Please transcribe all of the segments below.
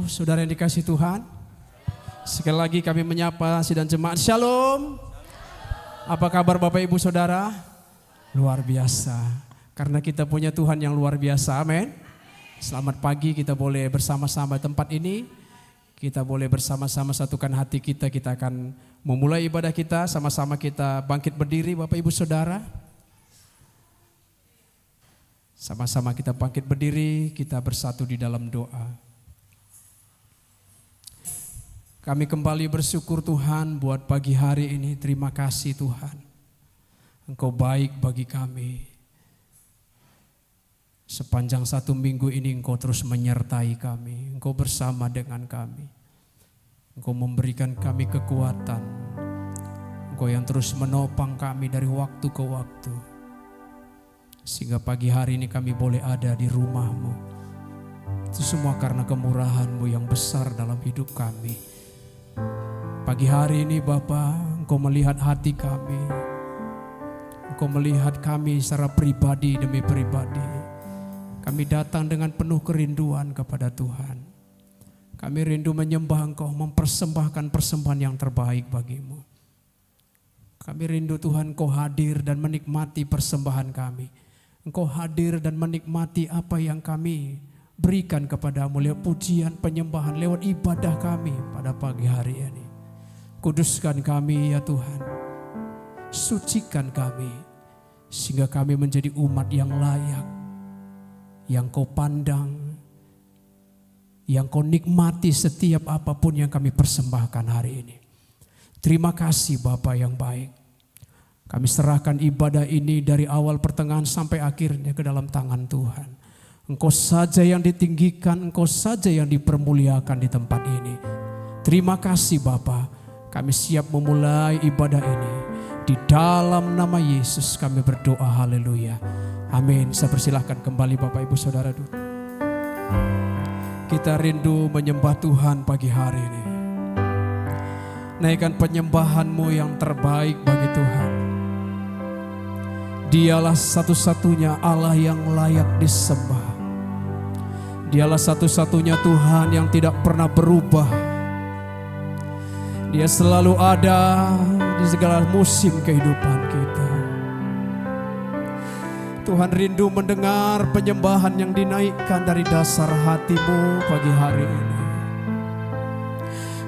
Saudara yang dikasih Tuhan, sekali lagi kami menyapa sidang jemaat. Shalom. Apa kabar Bapak Ibu Saudara? Luar biasa, karena kita punya Tuhan yang luar biasa. Amin. Selamat pagi, kita boleh bersama-sama tempat ini. Kita boleh bersama-sama satukan hati kita. Kita akan memulai ibadah kita. Sama-sama kita bangkit berdiri Bapak Ibu Saudara. Sama-sama kita bangkit berdiri, kita bersatu di dalam doa. Kami kembali bersyukur Tuhan buat pagi hari ini. Terima kasih Tuhan, Engkau baik bagi kami. Sepanjang satu minggu ini Engkau terus menyertai kami. Engkau bersama dengan kami. Engkau memberikan kami kekuatan. Engkau yang terus menopang kami dari waktu ke waktu. Sehingga pagi hari ini kami boleh ada di rumah-Mu. Itu semua karena kemurahan-Mu yang besar dalam hidup kami. Pagi hari ini Bapa, Engkau melihat hati kami. Engkau melihat kami secara pribadi demi pribadi. Kami datang dengan penuh kerinduan kepada Tuhan. Kami rindu menyembah Engkau, mempersembahkan persembahan yang terbaik bagimu. Kami rindu Tuhan Engkau hadir dan menikmati persembahan kami. Engkau hadir dan menikmati apa yang kami berikan kepadamu lewat pujian, penyembahan, lewat ibadah kami pada pagi hari ini. Kuduskan kami ya Tuhan, sucikan kami, sehingga kami menjadi umat yang layak, yang Kau pandang, yang Kau nikmati setiap apapun yang kami persembahkan hari ini. Terima kasih Bapa yang baik. Kami serahkan ibadah ini dari awal pertengahan sampai akhirnya ke dalam tangan Tuhan. Engkau saja yang ditinggikan, Engkau saja yang dipermuliakan di tempat ini. Terima kasih Bapa. Kami siap memulai ibadah ini. Di dalam nama Yesus kami berdoa, haleluya. Amin. Saya persilahkan kembali Bapak Ibu Saudara dulu. Kita rindu menyembah Tuhan pagi hari ini. Naikkan penyembahan-Mu yang terbaik bagi Tuhan. Dialah satu-satunya Allah yang layak disembah. Dialah satu-satunya Tuhan yang tidak pernah berubah. Dia selalu ada di segala musim kehidupan kita. Tuhan rindu mendengar penyembahan yang dinaikkan dari dasar hati-Mu pagi hari ini.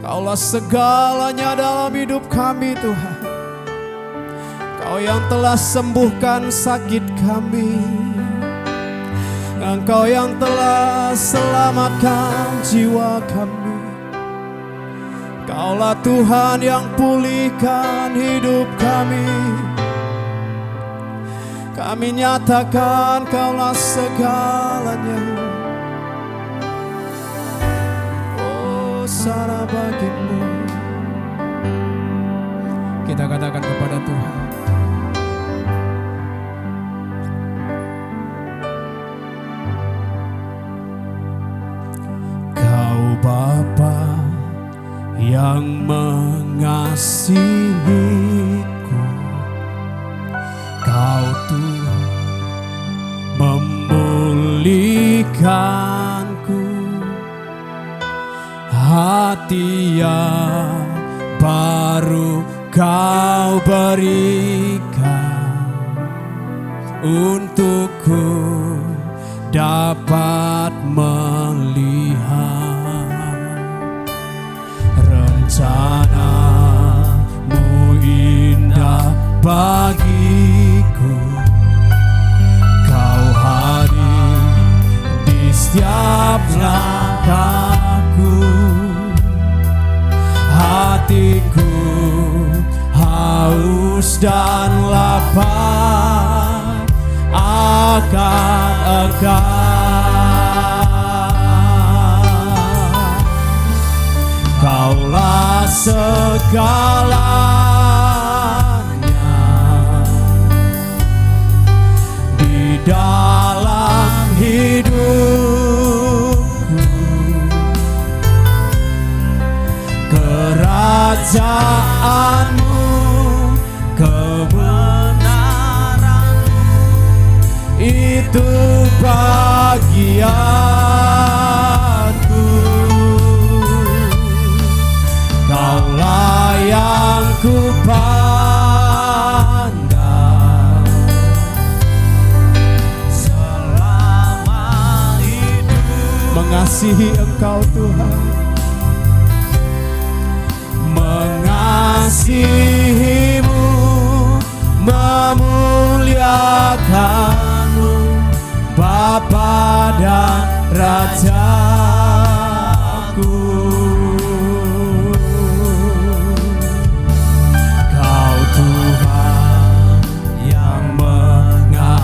Kaulah segalanya dalam hidup kami Tuhan. Kau yang telah sembuhkan sakit kami. Engkau yang telah selamatkan jiwa kami. Kaulah Tuhan yang pulihkan hidup kami. Kami nyatakan Kaulah segalanya. Oh, sana bagimu. Kita katakan kepada Tuhan, Kau Bapa yang mengasihiku, Kau Tuhan memulihkanku. Hati yang baru Kau berikan untukku dapat melihat rencana-Mu indah bagiku. Kau hadir di setiap langkahku. Hatiku haus dan lapar akan Engkau. Kaulah segalanya di dalam hidupku. Kerajaan-Mu, kebenaran-Mu, itu bagianku. Engkau Tuhan. Mengasihimu, memuliakanmu, Bapa dan Rajaku. Kau Tuhan yang mengasihiku,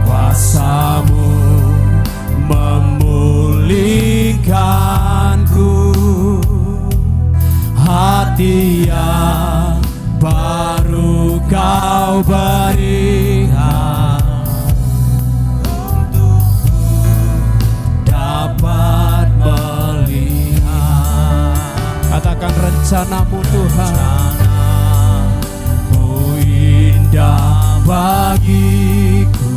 kuasa-Mu memulihkanku, hati yang baru Kau berikan untukku dapat melihat. Katakan rencana-Mu Tuhan, indah bagiku.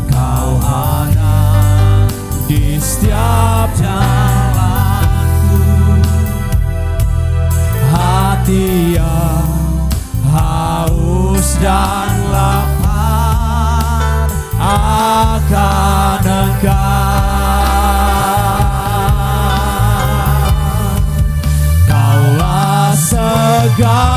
Kau ada di setiap jalanku, hati yang haus dan lapar akan Engkau. Kaulah segalanya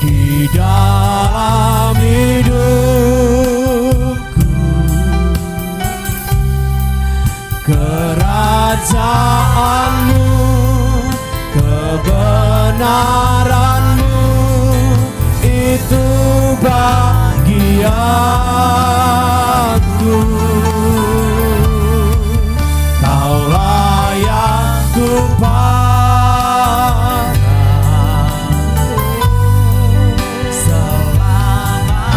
di dalam hidupku. Kerajaan-Mu, kebenaran-Mu, itu bagianku. Kaulah yang ku pandang selama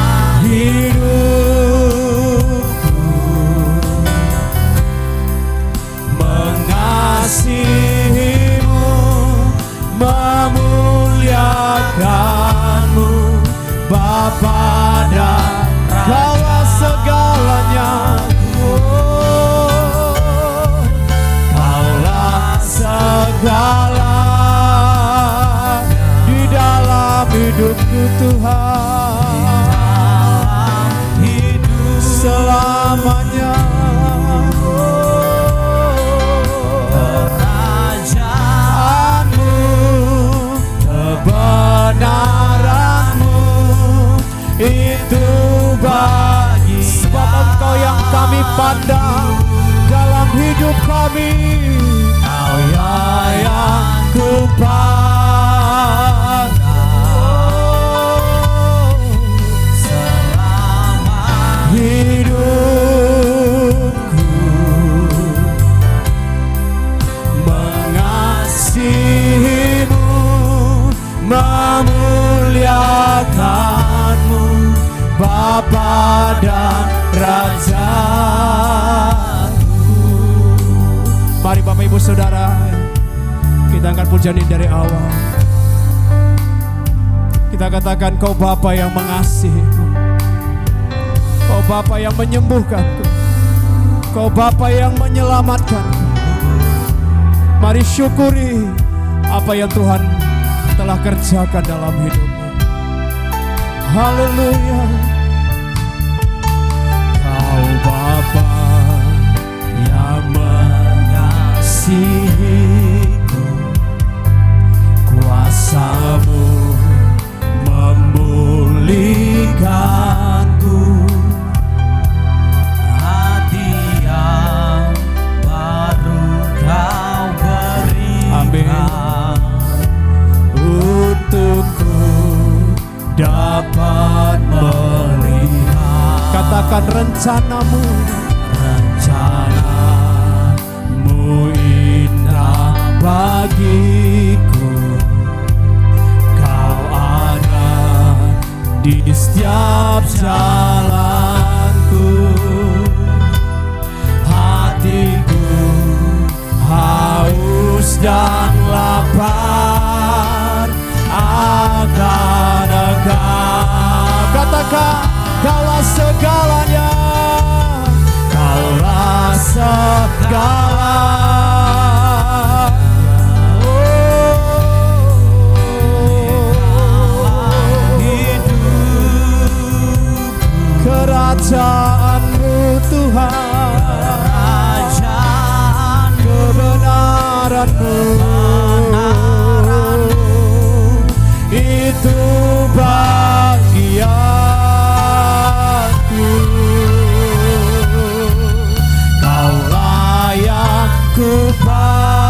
hidupku. Mengasihimu, memuliakanmu, Bapa dan Kaulah segalanya. Kaulah segala di dalam hidupku Tuhan, hidup selamanya. Kerajaan-Mu, kebenaran-Mu, itu bagi sebab Engkau yang kami pandang dalam hidup kami. Kau yang ku pandang selama hidupku. Mengasihimu, memuliakanmu, Bapa dan Rajaku. Mari Bapak Ibu Saudara, kita angkat pujian ini dari awal. Kita katakan, Kau Bapa yang mengasihiku, Kau Bapa yang menyembuhkanku, Kau Bapa yang menyelamatkanku. Mari syukuri apa yang Tuhan telah kerjakan dalam hidupmu. Haleluya. Kau Bapa yang mengasihiku, kuasa-Mu memulihkanku, hati yang baru Kau berikan untukku dapat melihat. Katakan rencana-Mu, rencana-Mu indah bagiku. Kau ada di setiap jalanku, hatiku haus dan lapar akan Engkau. Katakan, Kaulah segalanya, Kaulah segalanya. Oh, hidupku. Kerajaan-Mu Tuhan, kebenaran-Mu itu bagianku. Kaulah yang ku pandang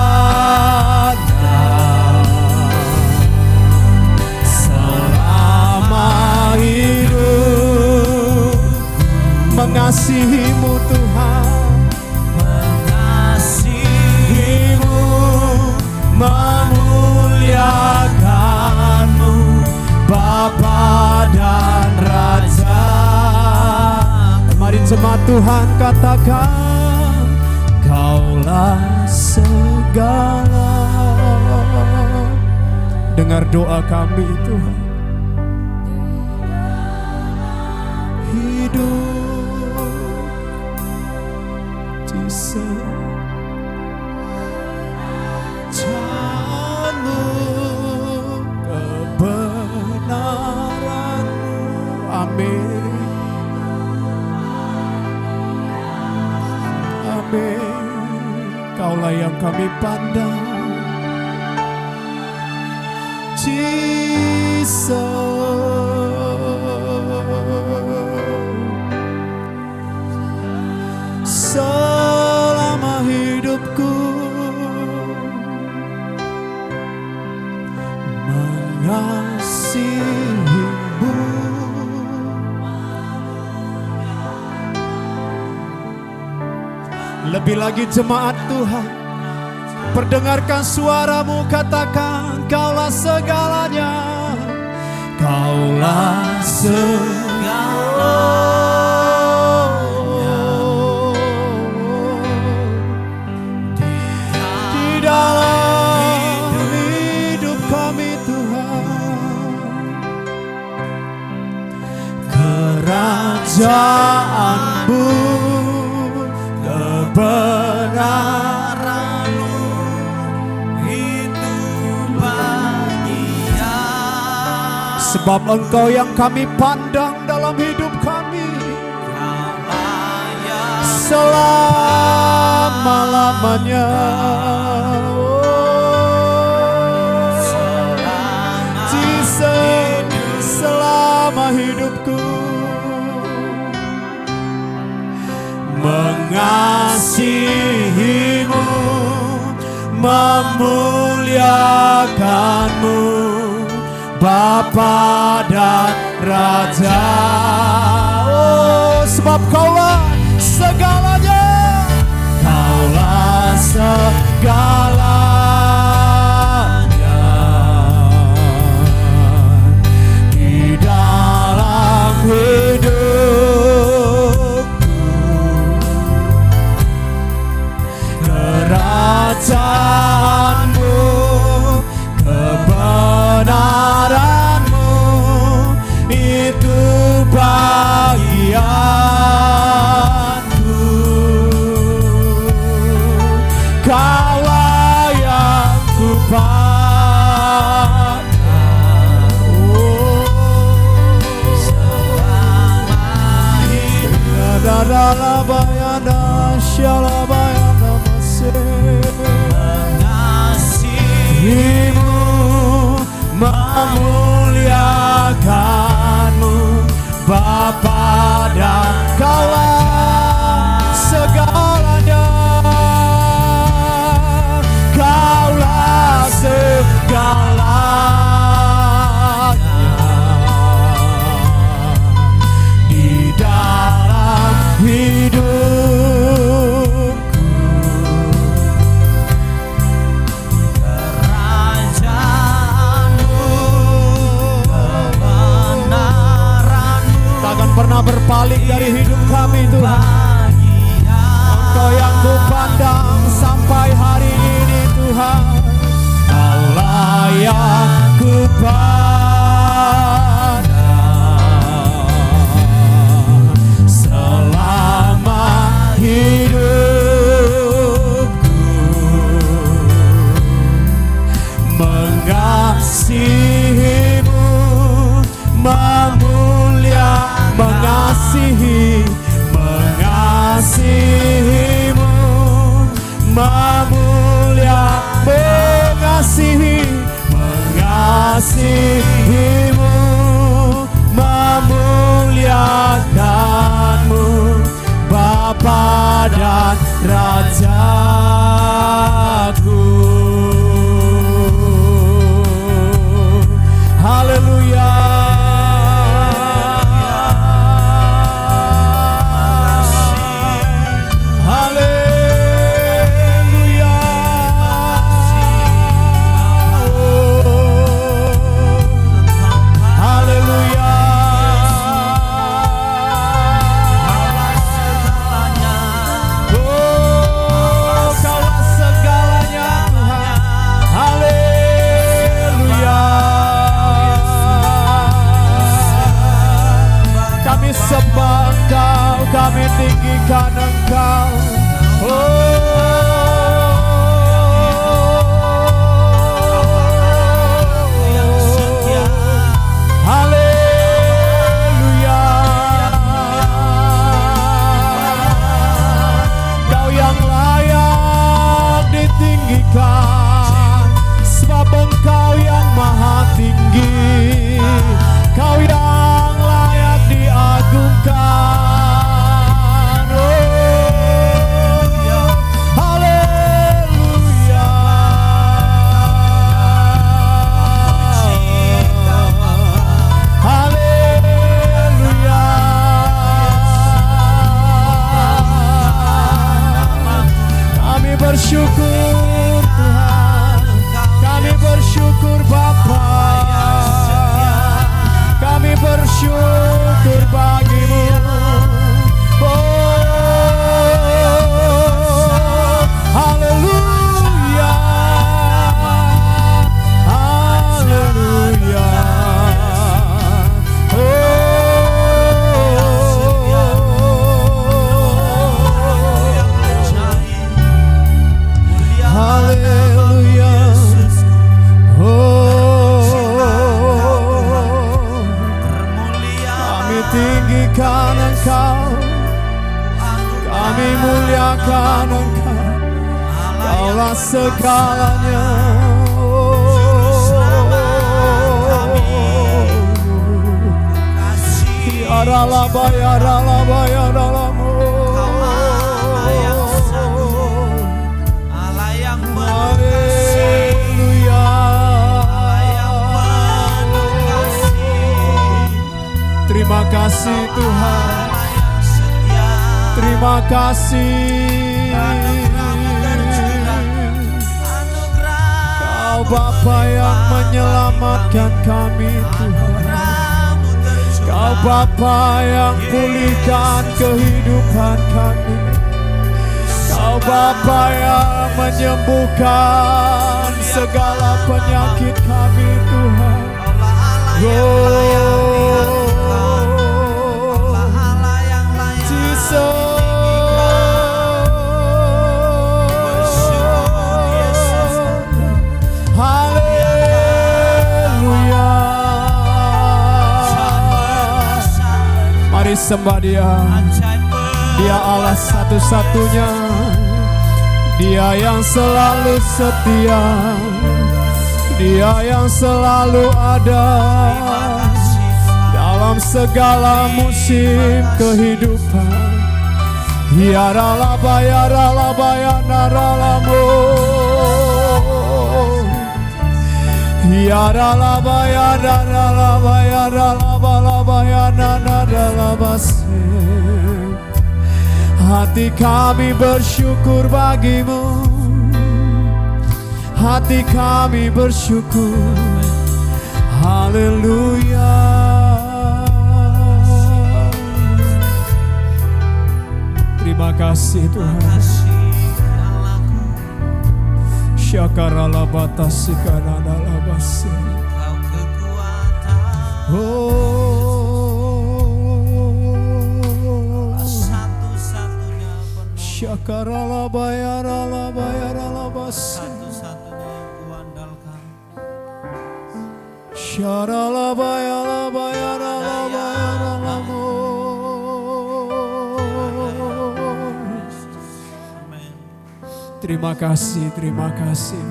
selama hidup. Mengasihi-Mu Tuhan, mengasihi-Mu, memuliakan-Mu, Bapa dan Raja. Mari jemaat Tuhan katakan, Kaulah segala. Dengar doa kami Tuhan. Hidup di sejalan-Mu, kebenaran-Mu. Amin. Amin. Kaulah yang kami pandang, selama hidupku mengasihi-Mu. Lebih lagi jemaat Tuhan, perdengarkan suara-Mu, katakan, Kaulah segalanya. Kaulah segalanya. Di dalam hidup kami Tuhan, kerajaan-Mu, kebenaran-Mu itu bagian. Sebab Engkau yang kami pandang dalam hidup kami selama-lamanya. Selama hidupku mengasihi-Mu, memuliakan-Mu, Bapa dan Raja. Oh, sebab Kaulah segalanya. Kaulah segalanya di dalam hidupku. Kerajaan-Mu, kebenaran-Mu itu bagianku. Kaulah yang ku pandang, selama hidup. Mengasihi-Mu, memuliakan-Mu, Bapa dan Kaulah segalanya. Kaulah segalanya di dalam hidupku. Kerajaan-Mu, kebenaran-Mu takkan pernah berpaling dari hidup kami Tuhan. Engkau yang ku pandang sampai hari ini Tuhan. Kaulah yang ku pandang selama hidupku. Mengasihi-Mu, memuliakan mengasihi, mengasihimu, mengasihi, mengasihimu, memuliakanmu, Bapa dan Rajaku. Haleluya. Sembah Engkau, kami tinggikan Engkau. Haleluya. Kau yang layak ditinggikan, sebab Engkau yang maha tinggi. Kau yang layak diagungkan. Haleluya. Haleluya. Kami bersyukur Tuhan, kami bersyukur Bapa, kami bersyukur bagimu. Haleluya. Haleluya. Haleluya. Tinggikan Engkau, kami muliakan Engkau, Kaulah segalanya. Yaralaba, yaralaba, yaralaba. Terima kasih Tuhan, terima kasih. Kau Bapa yang menyelamatkan kami Tuhan. Kau Bapa yang pulihkan kehidupan kami. Kau Bapa yang menyembuhkan segala penyakit kami Tuhan. Mari sembah Dia. Dia Allah satu-satunya, Dia yang selalu setia, Dia yang selalu ada dalam segala musim kehidupan. Yaralaba, yaralaba, yaralamo. Yaralaba, yaralaba, yaralaba, laba, yaralaba. Hati kami bersyukur bagimu, hati kami bersyukur. Haleluya. Terima kasih Tuhan. Syakarala batasi kanana labasi. Syakarala bayarala bayarala basi. Syarala bayala bayarala bayarala mo. Terima kasih Tuhan.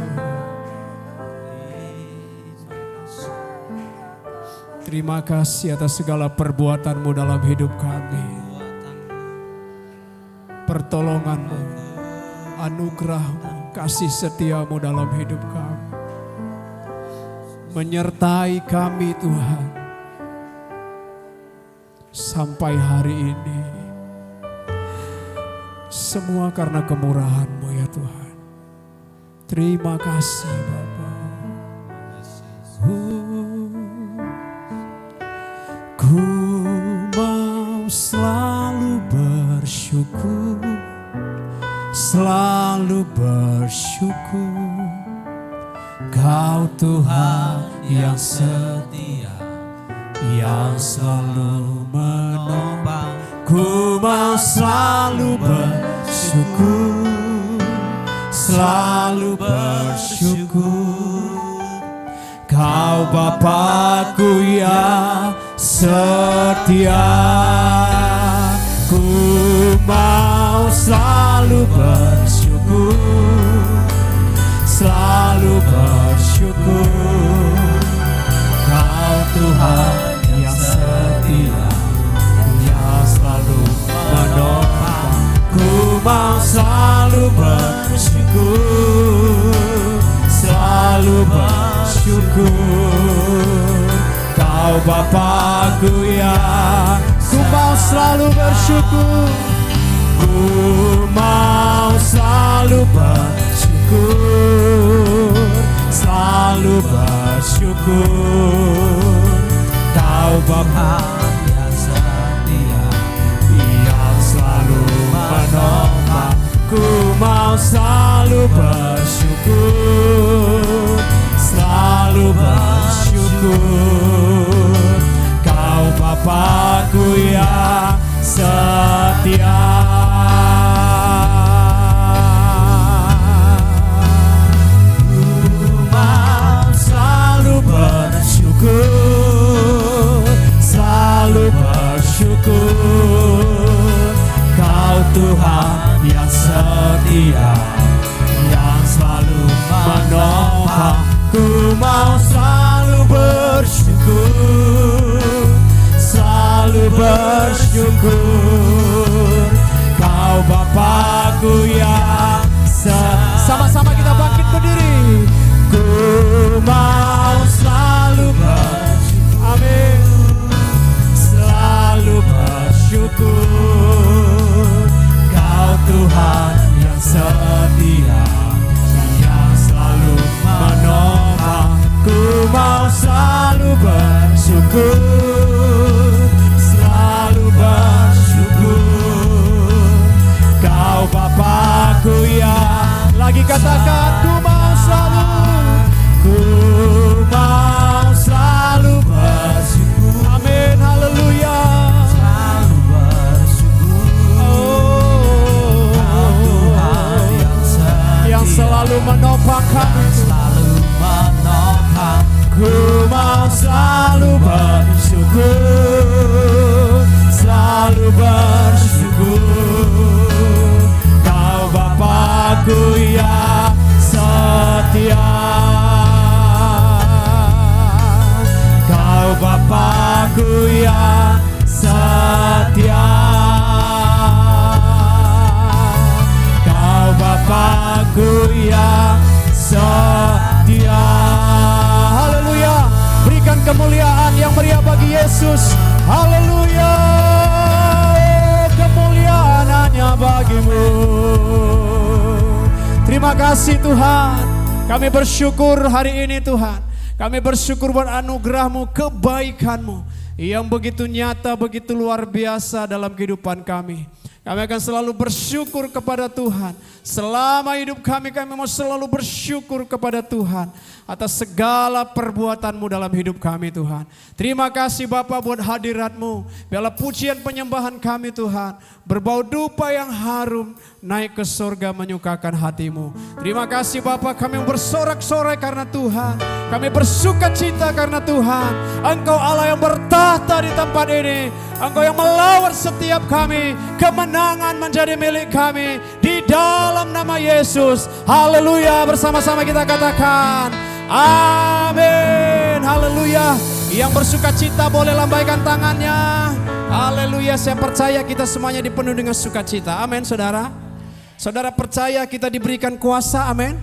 Terima kasih atas segala perbuatan-Mu dalam hidup kami. Pertolongan-Mu, anugerah-Mu, kasih setia-Mu dalam hidup kami. Menyertai kami Tuhan. Sampai hari ini. Semua karena kemurahan-Mu ya Tuhan. Terima kasih Bapa. Ku mau selalu bersyukur, selalu bersyukur. Kau Tuhan yang setia, yang selalu menopang. Ku mau selalu bersyukur, selalu bersyukur. Kau Bapa-Ku yang setia. Ku mau selalu bersyukur, selalu bersyukur. Kau Tuhan yang setia, yang selalu menopang. Ku mau selalu bersyukur, selalu bersyukur. Kau Bapa-Ku yang, ku mau selalu bersyukur. Ku mau selalu bersyukur, selalu bersyukur. Kau Bapa yang setia, yang selalu menopang. Ku mau selalu bersyukur, selalu bersyukur. Kau Bapa-Ku yang setia. Ku mau selalu bersyukur, selalu bersyukur. Kau Tuhan yang setia, yang selalu menopang. Ku mau selalu bersyukur, selalu bersyukur. Kau Bapa-Ku yang sama-sama kita bangkit berdiri. Ku mau selalu bersyukur, amin, selalu bersyukur. Kau Tuhan yang setia, yang selalu menopang. Ku mau selalu bersyukur, selalu bersyukur. Kau Bapa-Ku yang, lagi katakan, ku mau selalu, ku mau selalu bersyukur. Amin, haleluya. Selalu bersyukur. Oh, Kau Tuhan yang selalu menopang kami. Ku mau selalu bersyukur, selalu bersyukur. Kau Bapa-Ku yang setia. Kau Bapa-Ku yang setia. Kau Bapa-Ku yang setia. Berikan kemuliaan yang meriah bagi Yesus. Haleluya. Kemuliaan hanya bagi-Mu. Terima kasih Tuhan. Kami bersyukur hari ini Tuhan. Kami bersyukur buat anugerah-Mu, kebaikan-Mu yang begitu nyata, begitu luar biasa dalam kehidupan kami. Kami akan selalu bersyukur kepada Tuhan. Selama hidup kami mau selalu bersyukur kepada Tuhan atas segala perbuatan-Mu dalam hidup kami Tuhan. Terima kasih Bapa buat hadirat-Mu. Biarlah pujian penyembahan kami Tuhan berbau dupa yang harum naik ke surga menyukakan hati-Mu. Terima kasih Bapa, kami bersorak-sorai karena Tuhan. Kami bersuka cita karena Tuhan. Engkau Allah yang bertahta di tempat ini. Engkau yang melawat setiap kami. Kemenangan menjadi milik kami. Di dalam nama Yesus. Haleluya. Bersama-sama kita katakan. Amin. Haleluya. Yang bersuka cita boleh lambaikan tangannya. Haleluya. Saya percaya kita semuanya dipenuhi dengan sukacita. Amin saudara. Saudara percaya kita diberikan kuasa. Amin.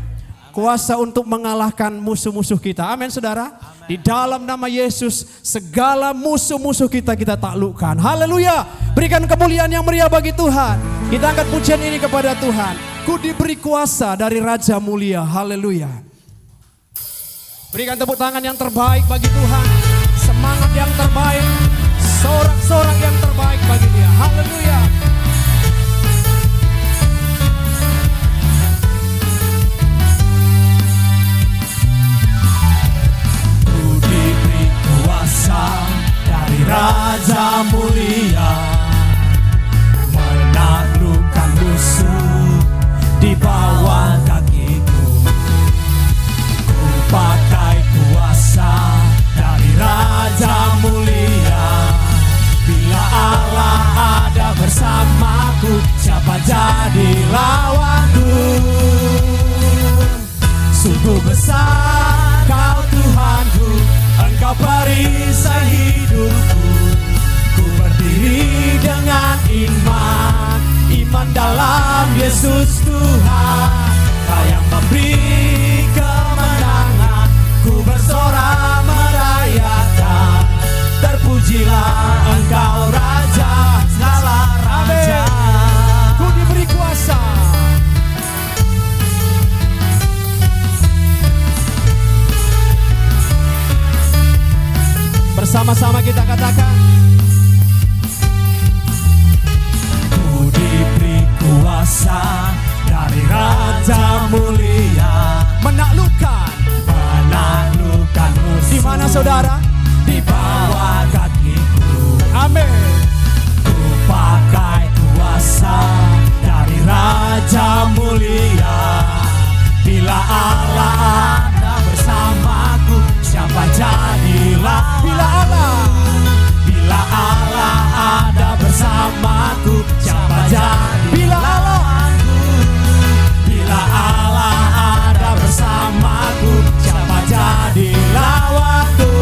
Kuasa untuk mengalahkan musuh-musuh kita. Amin saudara. Di dalam nama Yesus segala musuh-musuh kita taklukkan. Haleluya. Berikan kemuliaan yang meriah bagi Tuhan. Kita angkat pujian ini kepada Tuhan. Ku diberi kuasa dari Raja Mulia. Haleluya. Berikan tepuk tangan yang terbaik bagi Tuhan. Semangat yang terbaik. Sorak-sorak yang terbaik bagi Dia. Haleluya. Dari Raja Mulia, menaklukkan musuh di bawah kakiku. Ku pakai kuasa dari Raja Mulia. Bila Allah ada bersamaku, siapa jadi lawanku? Sungguh besar Kau Tuhanku, Engkau perisai hidupku. Ku berdiri dengan iman, iman dalam Yesus Tuhan. Kau yang memberi kemenangan, ku bersorak merayakan. Terpujilah Engkau Raja segala raja. Ku diberi kuasa. Bersama-sama kita katakan. Ku diberi kuasa dari Raja Mulia, Menaklukkan musuh. Di mana saudara? Di bawah kakiku. Amin. Ku pakai kuasa dari Raja Mulia. Bila Allah ada bersamaku, siapa jadilah? Bila Allah ada bersamaku, siapa jadi? Bila Allah ada bersamaku, siapa jadi lawanku?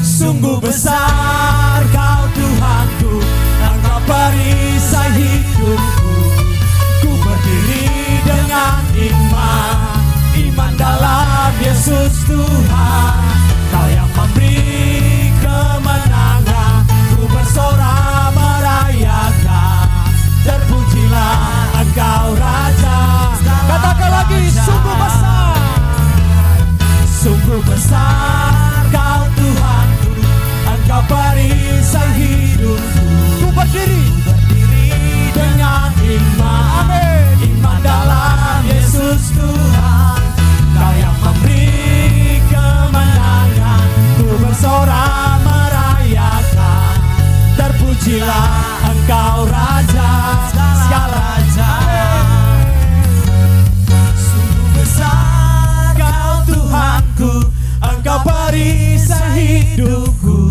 Sungguh besar Kau Tuhanku, Engkau perisai hidupku. Ku berdiri dengan iman, iman dalam Yesus Tuhan. Kau yang memberi kemenangan, ku bersorak merayakan. Terpujilah Engkau Raja. Katakan lagi, sungguh besar. Sungguh besar Kau Tuhanku, Engkau perisai hidupku. Ku berdiri dengan iman, iman dalam Yesus Tuhan. Kau yang memberi kemenangan, ku bersorak merayakan. Terpujilah Engkau Raja segala raja. Sungguh besar Kau Tuhanku, Engkau perisai hidupku.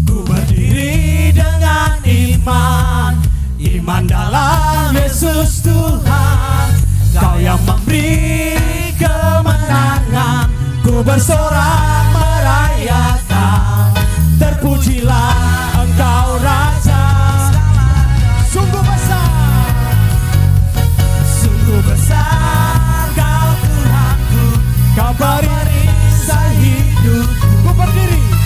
Ku berdiri dengan iman, iman dalam Yesus Tuhan. Kau yang memberi kemenangan, ku bersorak merayakan. Terpujilah Engkau Raja. Sungguh besar, sungguh besar Kau Tuhanku, Kau perisai hidupku.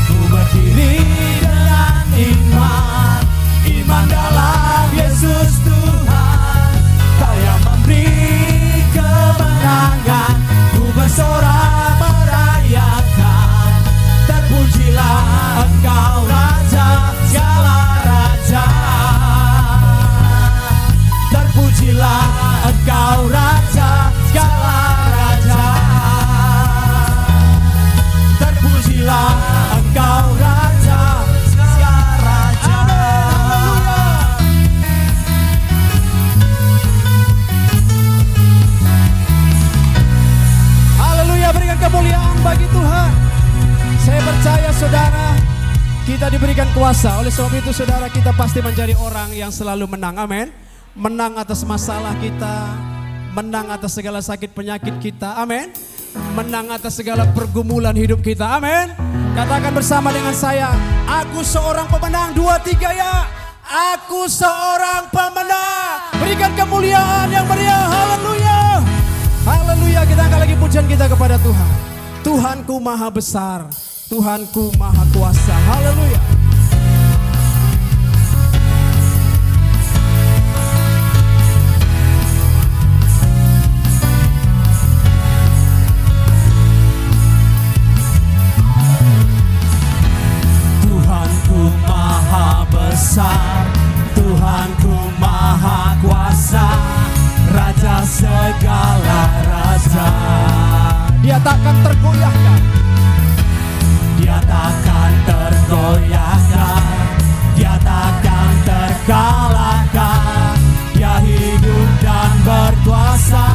Ku berdiri dengan iman, iman dalam Yesus Tuhan. Kau yang memberi kemenangan, ku bersorak merayakan. diberikan kuasa. Oleh sebab itu saudara, kita pasti menjadi orang yang selalu menang. Amin. Menang atas masalah kita, menang atas segala sakit penyakit kita. Amin. Menang atas segala pergumulan hidup kita. Amin. Katakan bersama dengan saya, aku seorang pemenang. 2, 3 ya. Aku seorang pemenang. Berikan kemuliaan yang meriah. Haleluya. Haleluya. Kita angkat lagi pujian kita kepada Tuhan. Tuhanku maha besar, Tuhanku maha kuasa. Haleluya. Tuhanku maha besar, Tuhanku maha kuasa, Raja segala raja. Dia takkan tergoyahkan. Dia takkan tergoyahkan, Dia takkan terkalahkan. Dia hidup dan berkuasa.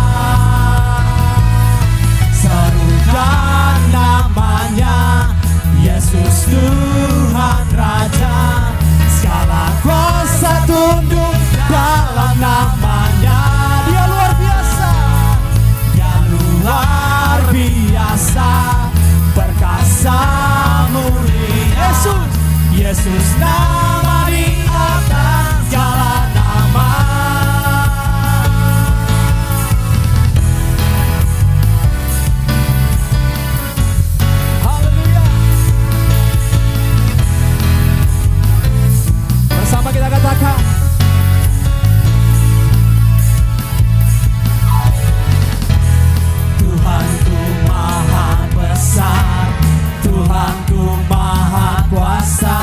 Serukan namanya, Yesus Tuhan Raja. Segala kuasa tunduk dalam namanya. Dia luar biasa. Dia luar biasa, perkasa mulia. Yesus nama di atas segala nama. Haleluya. Bersama kita katakan, Tuhanku maha besar, Tuhanku maha kuasa,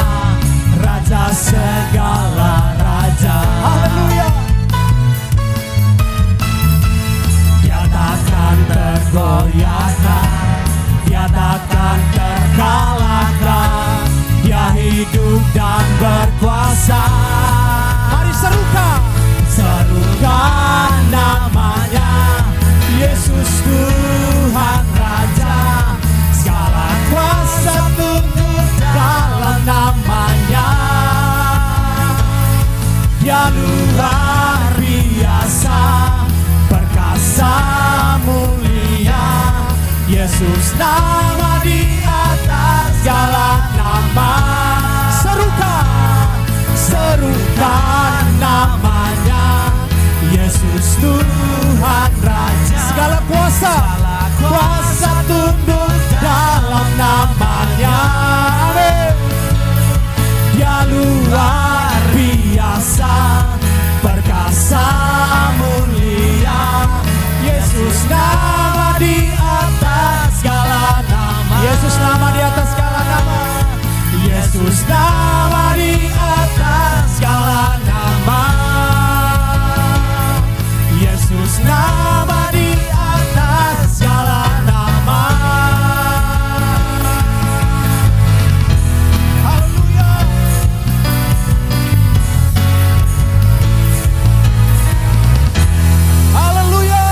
Raja segala raja. haleluya. Dia takkan tergoyahkan, Dia takkan terkalahkan. Dia hidup dan berkuasa. Mari serukan. Serukan namanya, Yesus Tuhan Raja. Segala kuasa tunduk dalam namanya. Dia luar biasa, perkasa mulia. Yesus nama di atas segala nama. Serukan namanya, Yesus Tuhan Raja. Segala kuasa Tunduk dalam namanya. Amin. Dia luar biasa, perkasa mulia. Yesus nama di atas segala nama. Yesus nama di atas segala nama. Yesus nama di atas segala nama. Yesus nama di atas segala nama. Haleluya. Haleluya.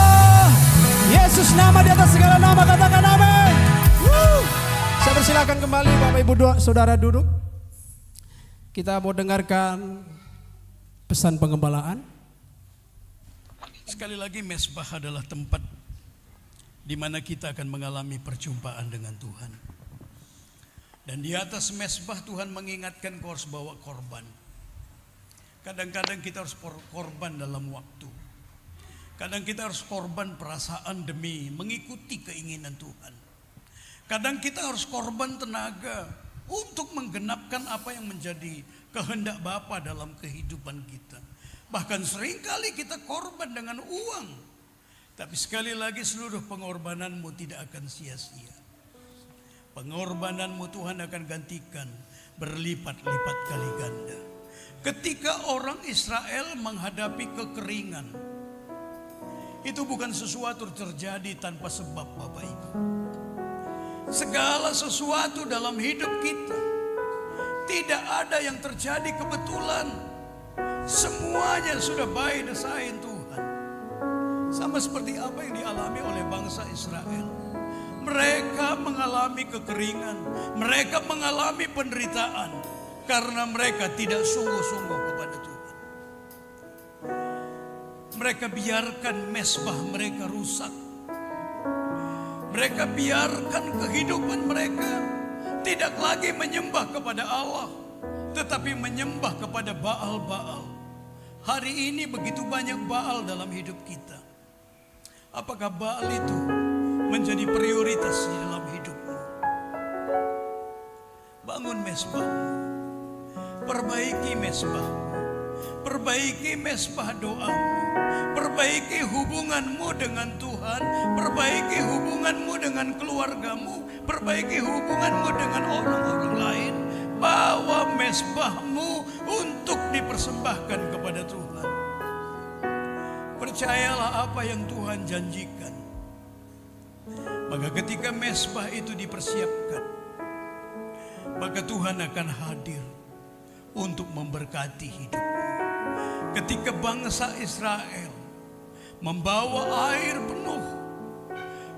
Yesus nama di atas segala nama. Katakan amin. Saya persilakan kembali Bapak Ibu Saudara duduk. Kita mau dengarkan pesan pengembalaan. Sekali lagi, mesbah adalah tempat di mana kita akan mengalami perjumpaan dengan Tuhan. Dan di atas mesbah Tuhan mengingatkan kau harus bawa korban. Kadang-kadang kita harus korban dalam waktu. Kadang kita harus korban perasaan demi mengikuti keinginan Tuhan. Kadang kita harus korban tenaga untuk menggenapkan apa yang menjadi kehendak Bapa dalam kehidupan kita. Bahkan seringkali kita korban dengan uang. Tapi sekali lagi, seluruh pengorbananmu tidak akan sia-sia. Pengorbananmu Tuhan akan gantikan berlipat-lipat kali ganda. Ketika orang Israel menghadapi kekeringan, itu bukan sesuatu terjadi tanpa sebab, Bapak Ibu. Segala sesuatu dalam hidup kita tidak ada yang terjadi kebetulan. Semuanya sudah by design Tuhan. Sama seperti apa yang dialami oleh bangsa Israel. Mereka mengalami kekeringan, mereka mengalami penderitaan. karena mereka tidak sungguh-sungguh kepada Tuhan. Mereka biarkan mezbah mereka rusak. Mereka biarkan kehidupan mereka tidak lagi menyembah kepada Allah, tetapi menyembah kepada Baal-Baal. Hari ini begitu banyak Baal dalam hidup kita. Apakah Baal itu menjadi prioritas di dalam hidupmu? Bangun mezbahmu, perbaiki mezbahmu, perbaiki mezbah doamu, perbaiki hubunganmu dengan Tuhan, perbaiki hubunganmu dengan keluargamu, perbaiki hubunganmu dengan orang-orang lain. Bawa mezbahmu untuk dipersembahkan kepada Tuhan. Percayalah apa yang Tuhan janjikan. Maka ketika mezbah itu dipersiapkan, maka Tuhan akan hadir untuk memberkati hidupmu. Ketika bangsa Israel membawa air penuh,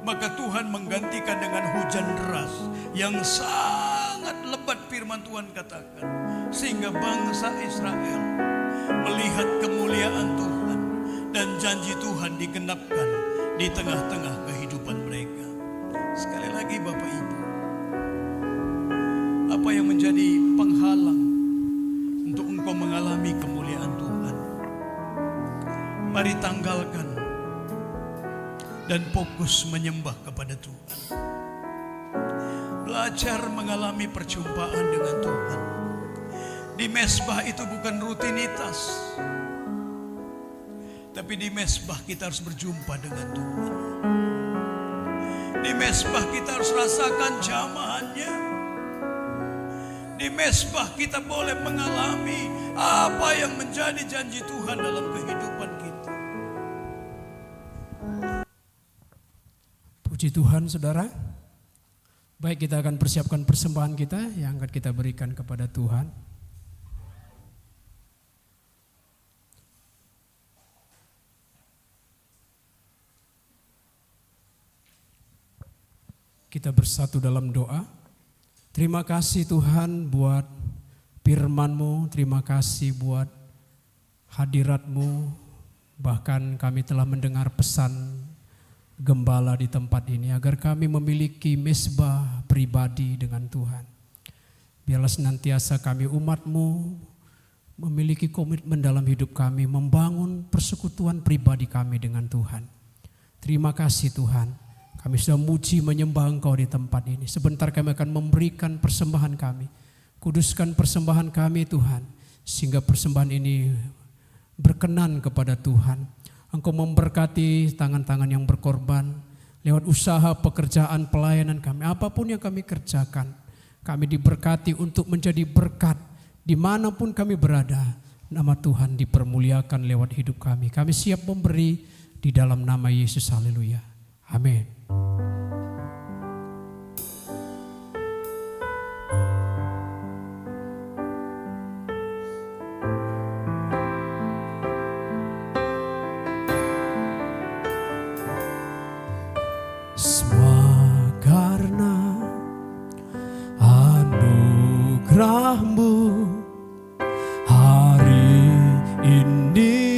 maka Tuhan menggantikan dengan hujan deras yang sangat lebat, firman Tuhan katakan, sehingga bangsa Israel melihat kemuliaan Tuhan dan janji Tuhan digenapkan di tengah-tengah kehidupan mereka. Sekali lagi Bapak Ibu, apa yang menjadi penghalang untuk engkau mengalami kemuliaan Tuhan? Mari tanggalkan dan fokus menyembah kepada Tuhan. Belajar mengalami perjumpaan dengan Tuhan. Di mezbah itu bukan rutinitas, tapi di mezbah kita harus berjumpa dengan Tuhan. Di mezbah kita harus rasakan jamahannya. Di mezbah kita boleh mengalami apa yang menjadi janji Tuhan dalam kehidupan kita. Puji Tuhan, saudara. Baik, kita akan persiapkan persembahan kita yang akan kita berikan kepada Tuhan. Kita bersatu dalam doa. Terima kasih Tuhan buat firman-Mu, terima kasih buat hadirat-Mu. Bahkan kami telah mendengar pesan Gembala di tempat ini agar kami memiliki mezbah pribadi dengan Tuhan. Biarlah senantiasa kami umat-Mu memiliki komitmen dalam hidup kami, membangun persekutuan pribadi kami dengan Tuhan. Terima kasih Tuhan, kami sudah muji menyembah Engkau di tempat ini. Sebentar kami akan memberikan persembahan kami. Kuduskan persembahan kami Tuhan, sehingga persembahan ini berkenan kepada Tuhan. Engkau memberkati tangan-tangan yang berkorban lewat usaha, pekerjaan, pelayanan kami. Apapun yang kami kerjakan, kami diberkati untuk menjadi berkat dimanapun kami berada. Nama Tuhan dipermuliakan lewat hidup kami. Kami siap memberi di dalam nama Yesus. Haleluya. Amin. Anugerah-Mu hari ini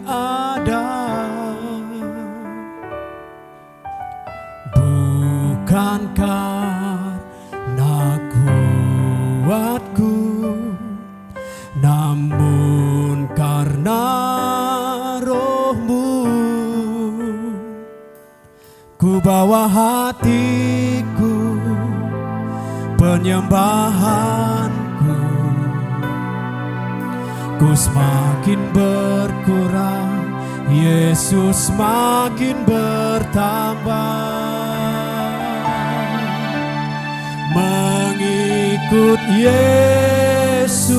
ada, bukan karena kuatku, namun karena Roh-Mu. Ku bawa hatiku, penyembahanku, ku semakin berkurang, Yesus semakin bertambah. Mengikut Yesus,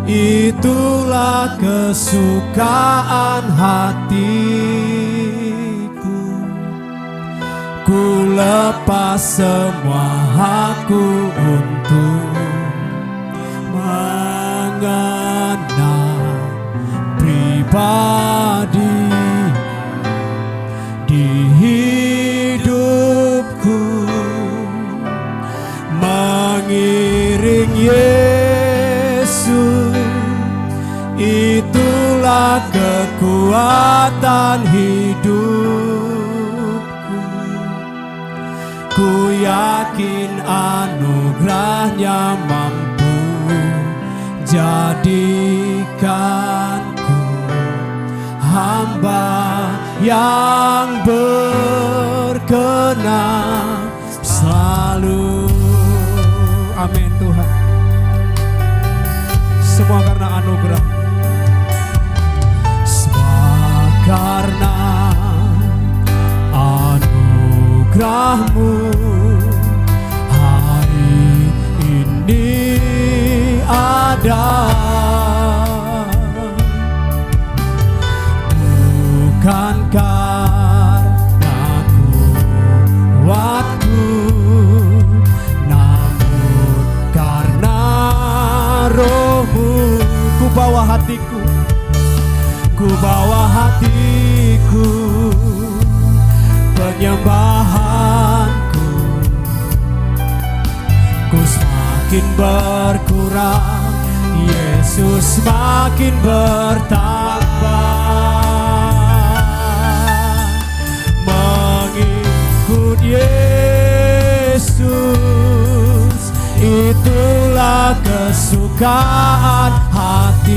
itulah kesukaan hatiku. Ku lepas semua hakku untuk mengenal pribadi di hidupku, mengiring Yesus, itulah kekuatan hidupku. Ku yakin anugerahnya mampu jadikanku hamba yang berkenan selalu. Amin Tuhan. Semua karena anugerah. Semua karena anugerah-Mu hari ini ada. Bukan karena kuatku, namun karena Roh-Mu. Ku bawa hatiku, ku bawa hatiku, penyembahanku. Ku semakin berkurang, Yesus semakin bertambah. Mengikut Yesus, itulah kesukaan hatiku.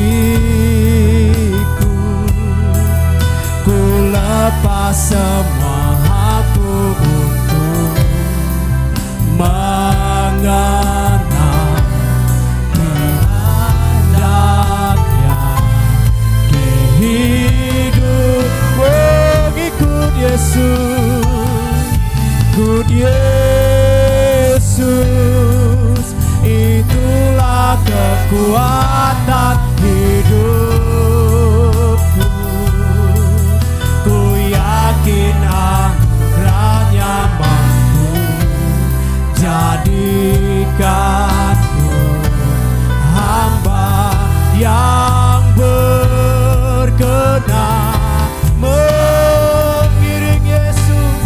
Ku lepas semua aku untuk mengenal kehendaknya di hidup. Mengikut Yesus, ikut Yesus, itulah kekuatan hidupku. Ku yakin anugerahnya mampu jadikanku hamba yang berkenan mengiring Yesus,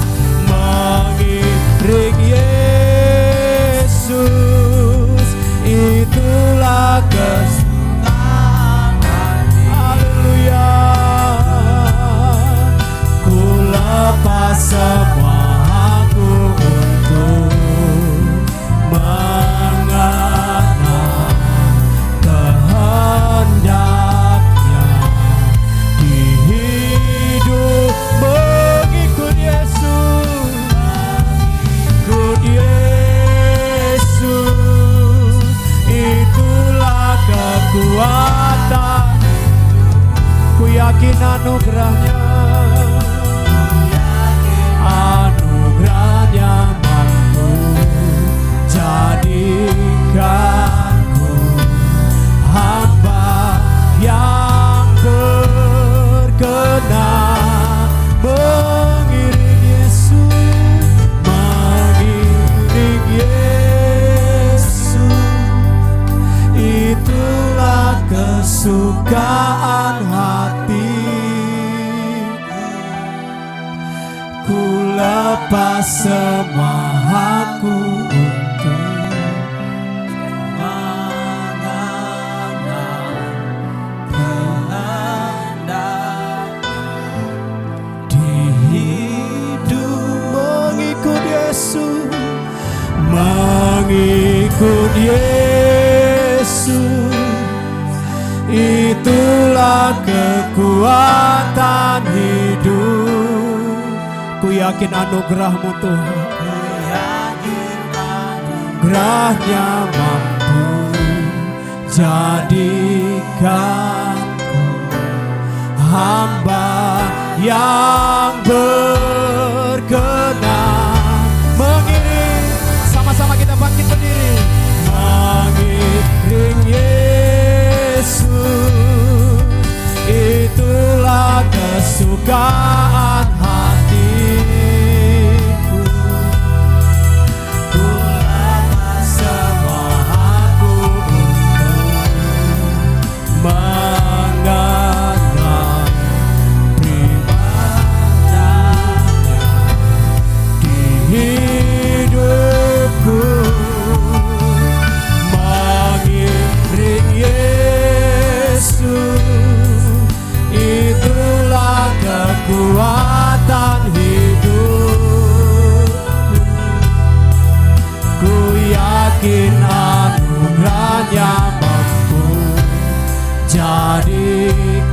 mengiring Yesus, itulah kesukaan. Haleluya. Ku lepas semua aku untuk mengenal kehendaknya di hidup. Mengikut Yesus, ikut Yesus, itulah kekuatan. Ku yakin anugerahnya, anugerahnya mampu jadikanku hamba yang berkenan mengiring Yesus, mengiring Yesus, itulah kesukaan hati. Ku lepas semua aku untuk mengenal kehendaknya di hidup. Mengikut Yesus, mengikut Yesus, itulah kekuatan hidup. Ku yakin anugerah-Mu Tuhan, anugerahnya mampu jadikanku hamba yang berkenan mengiring. Sama-sama kita bangkit berdiri. Mengiring Yesus, itulah kesukaan hatiku. Ku lepas semua aku untuk mengenal pribadi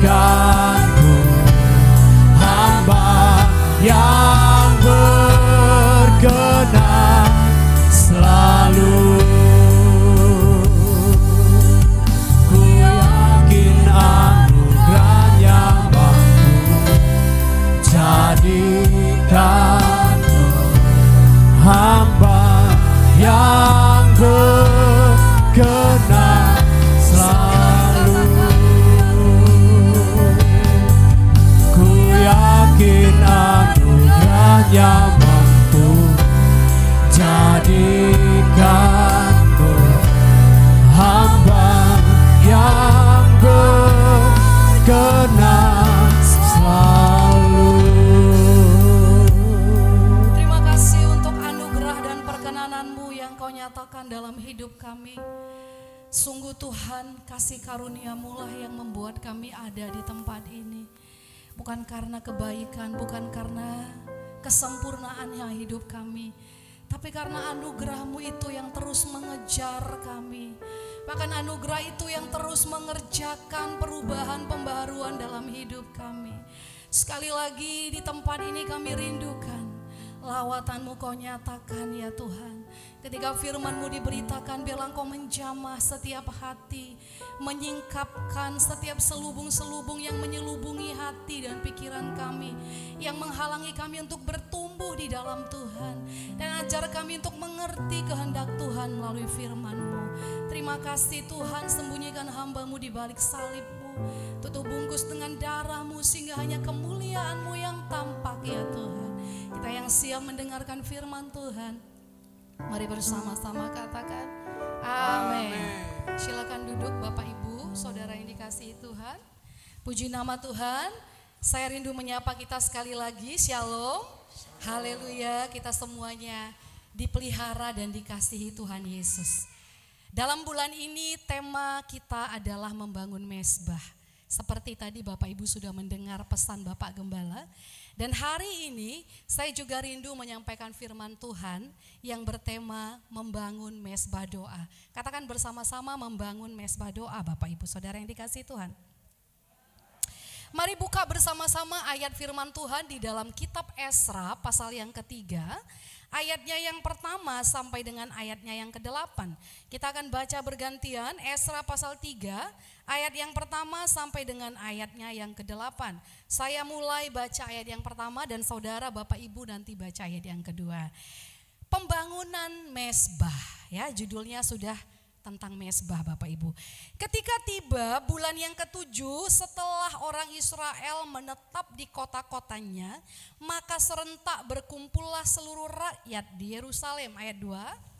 jadikanku hamba yang berkenan selalu. Ku yakin anugerahnya mampu jadikanku hamba yang berkenan selalu. Ku yakin anugerahnya mampu jadikanku hamba yang berkenan selalu. Terima kasih untuk anugerah dan perkenanan-Mu yang Kau nyatakan dalam hidup kami. Sungguh Tuhan, kasih karunia-Mu lah yang membuat kami ada di tempat ini. Bukan karena kebaikan, bukan karena kesempurnaannya hidup kami, tapi karena anugerah-Mu itu yang terus mengejar kami. Bahkan anugerah itu yang terus mengerjakan perubahan pembaharuan dalam hidup kami. Sekali lagi di tempat ini kami rindukan lawatan-Mu Kau nyatakan ya Tuhan. Ketika firman-Mu diberitakan, biarlah Engkau menjamah setiap hati, menyingkapkan setiap selubung-selubung yang menyelubungi hati dan pikiran kami, yang menghalangi kami untuk bertumbuh di dalam Tuhan, dan ajar kami untuk mengerti kehendak Tuhan melalui firman-Mu. Terima kasih Tuhan, sembunyikan hamba-Mu di balik salib-Mu, tutup bungkus dengan darah-Mu sehingga hanya kemuliaan-Mu yang tampak ya Tuhan. Kita yang siap mendengarkan firman Tuhan, mari bersama-sama katakan amin. Silakan duduk Bapak Ibu, Saudara yang dikasihi Tuhan. Puji nama Tuhan. Saya rindu menyapa kita sekali lagi. Shalom. Haleluya. Kita semuanya dipelihara dan dikasihi Tuhan Yesus. Dalam bulan ini tema kita adalah membangun mezbah. Seperti tadi Bapak Ibu sudah mendengar pesan Bapak Gembala. Dan hari ini saya juga rindu menyampaikan firman Tuhan yang bertema membangun mezbah doa. Katakan bersama-sama membangun mezbah doa Bapak Ibu Saudara yang dikasihi Tuhan. Mari buka bersama-sama ayat firman Tuhan di dalam kitab Esra pasal yang ketiga. Ayatnya yang pertama sampai dengan ayatnya yang ke-8. Kita akan baca bergantian Esra pasal 3 ayat yang pertama sampai dengan ayatnya yang ke-8. Saya mulai baca ayat yang pertama dan saudara Bapak Ibu nanti baca ayat yang kedua. Pembangunan mezbah, ya judulnya sudah tentang mezbah Bapak Ibu. Ketika tiba bulan yang ke-7 setelah orang Israel menetap di kota-kotanya, maka serentak berkumpullah seluruh rakyat di Yerusalem. Ayat 2.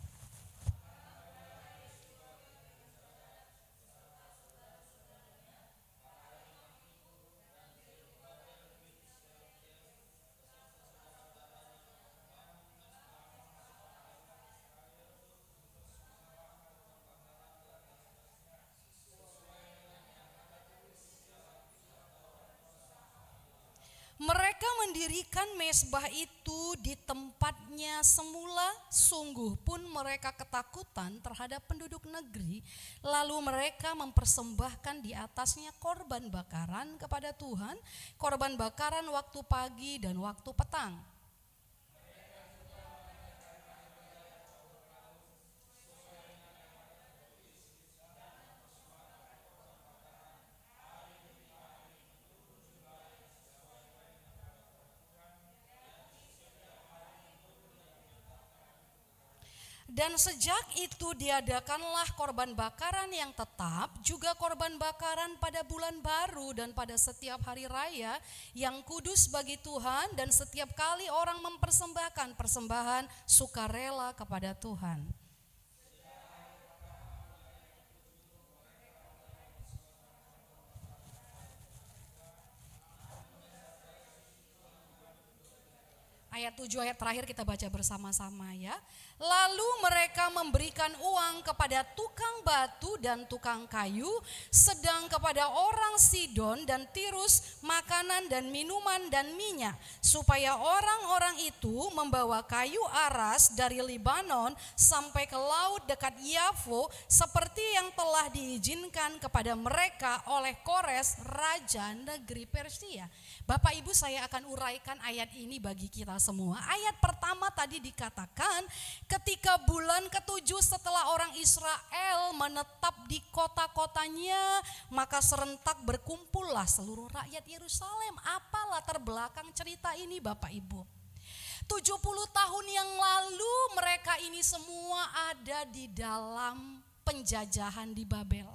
Mereka mendirikan mezbah itu di tempatnya semula, sungguh pun mereka ketakutan terhadap penduduk negeri, lalu mereka mempersembahkan di atasnya korban bakaran kepada Tuhan, korban bakaran waktu pagi dan waktu petang. Dan sejak itu diadakanlah korban bakaran yang tetap, juga korban bakaran pada bulan baru dan pada setiap hari raya yang kudus bagi Tuhan, dan setiap kali orang mempersembahkan persembahan sukarela kepada Tuhan. ayat 7 ayat terakhir kita baca bersama-sama ya. Lalu mereka memberikan uang kepada tukang batu dan tukang kayu, sedang kepada orang Sidon dan Tirus makanan dan minuman dan minyak, supaya orang-orang itu membawa kayu aras dari Libanon sampai ke laut dekat Yafo, seperti yang telah diizinkan kepada mereka oleh Kores, raja negeri Persia. Bapak Ibu, saya akan uraikan ayat ini bagi kita semua. Ayat pertama tadi dikatakan, ketika bulan ke-7 setelah orang Israel menetap di kota-kotanya, maka serentak berkumpullah seluruh rakyat Yerusalem. Apa latar belakang cerita ini Bapak Ibu? 70 tahun yang lalu mereka ini semua ada di dalam penjajahan di Babel.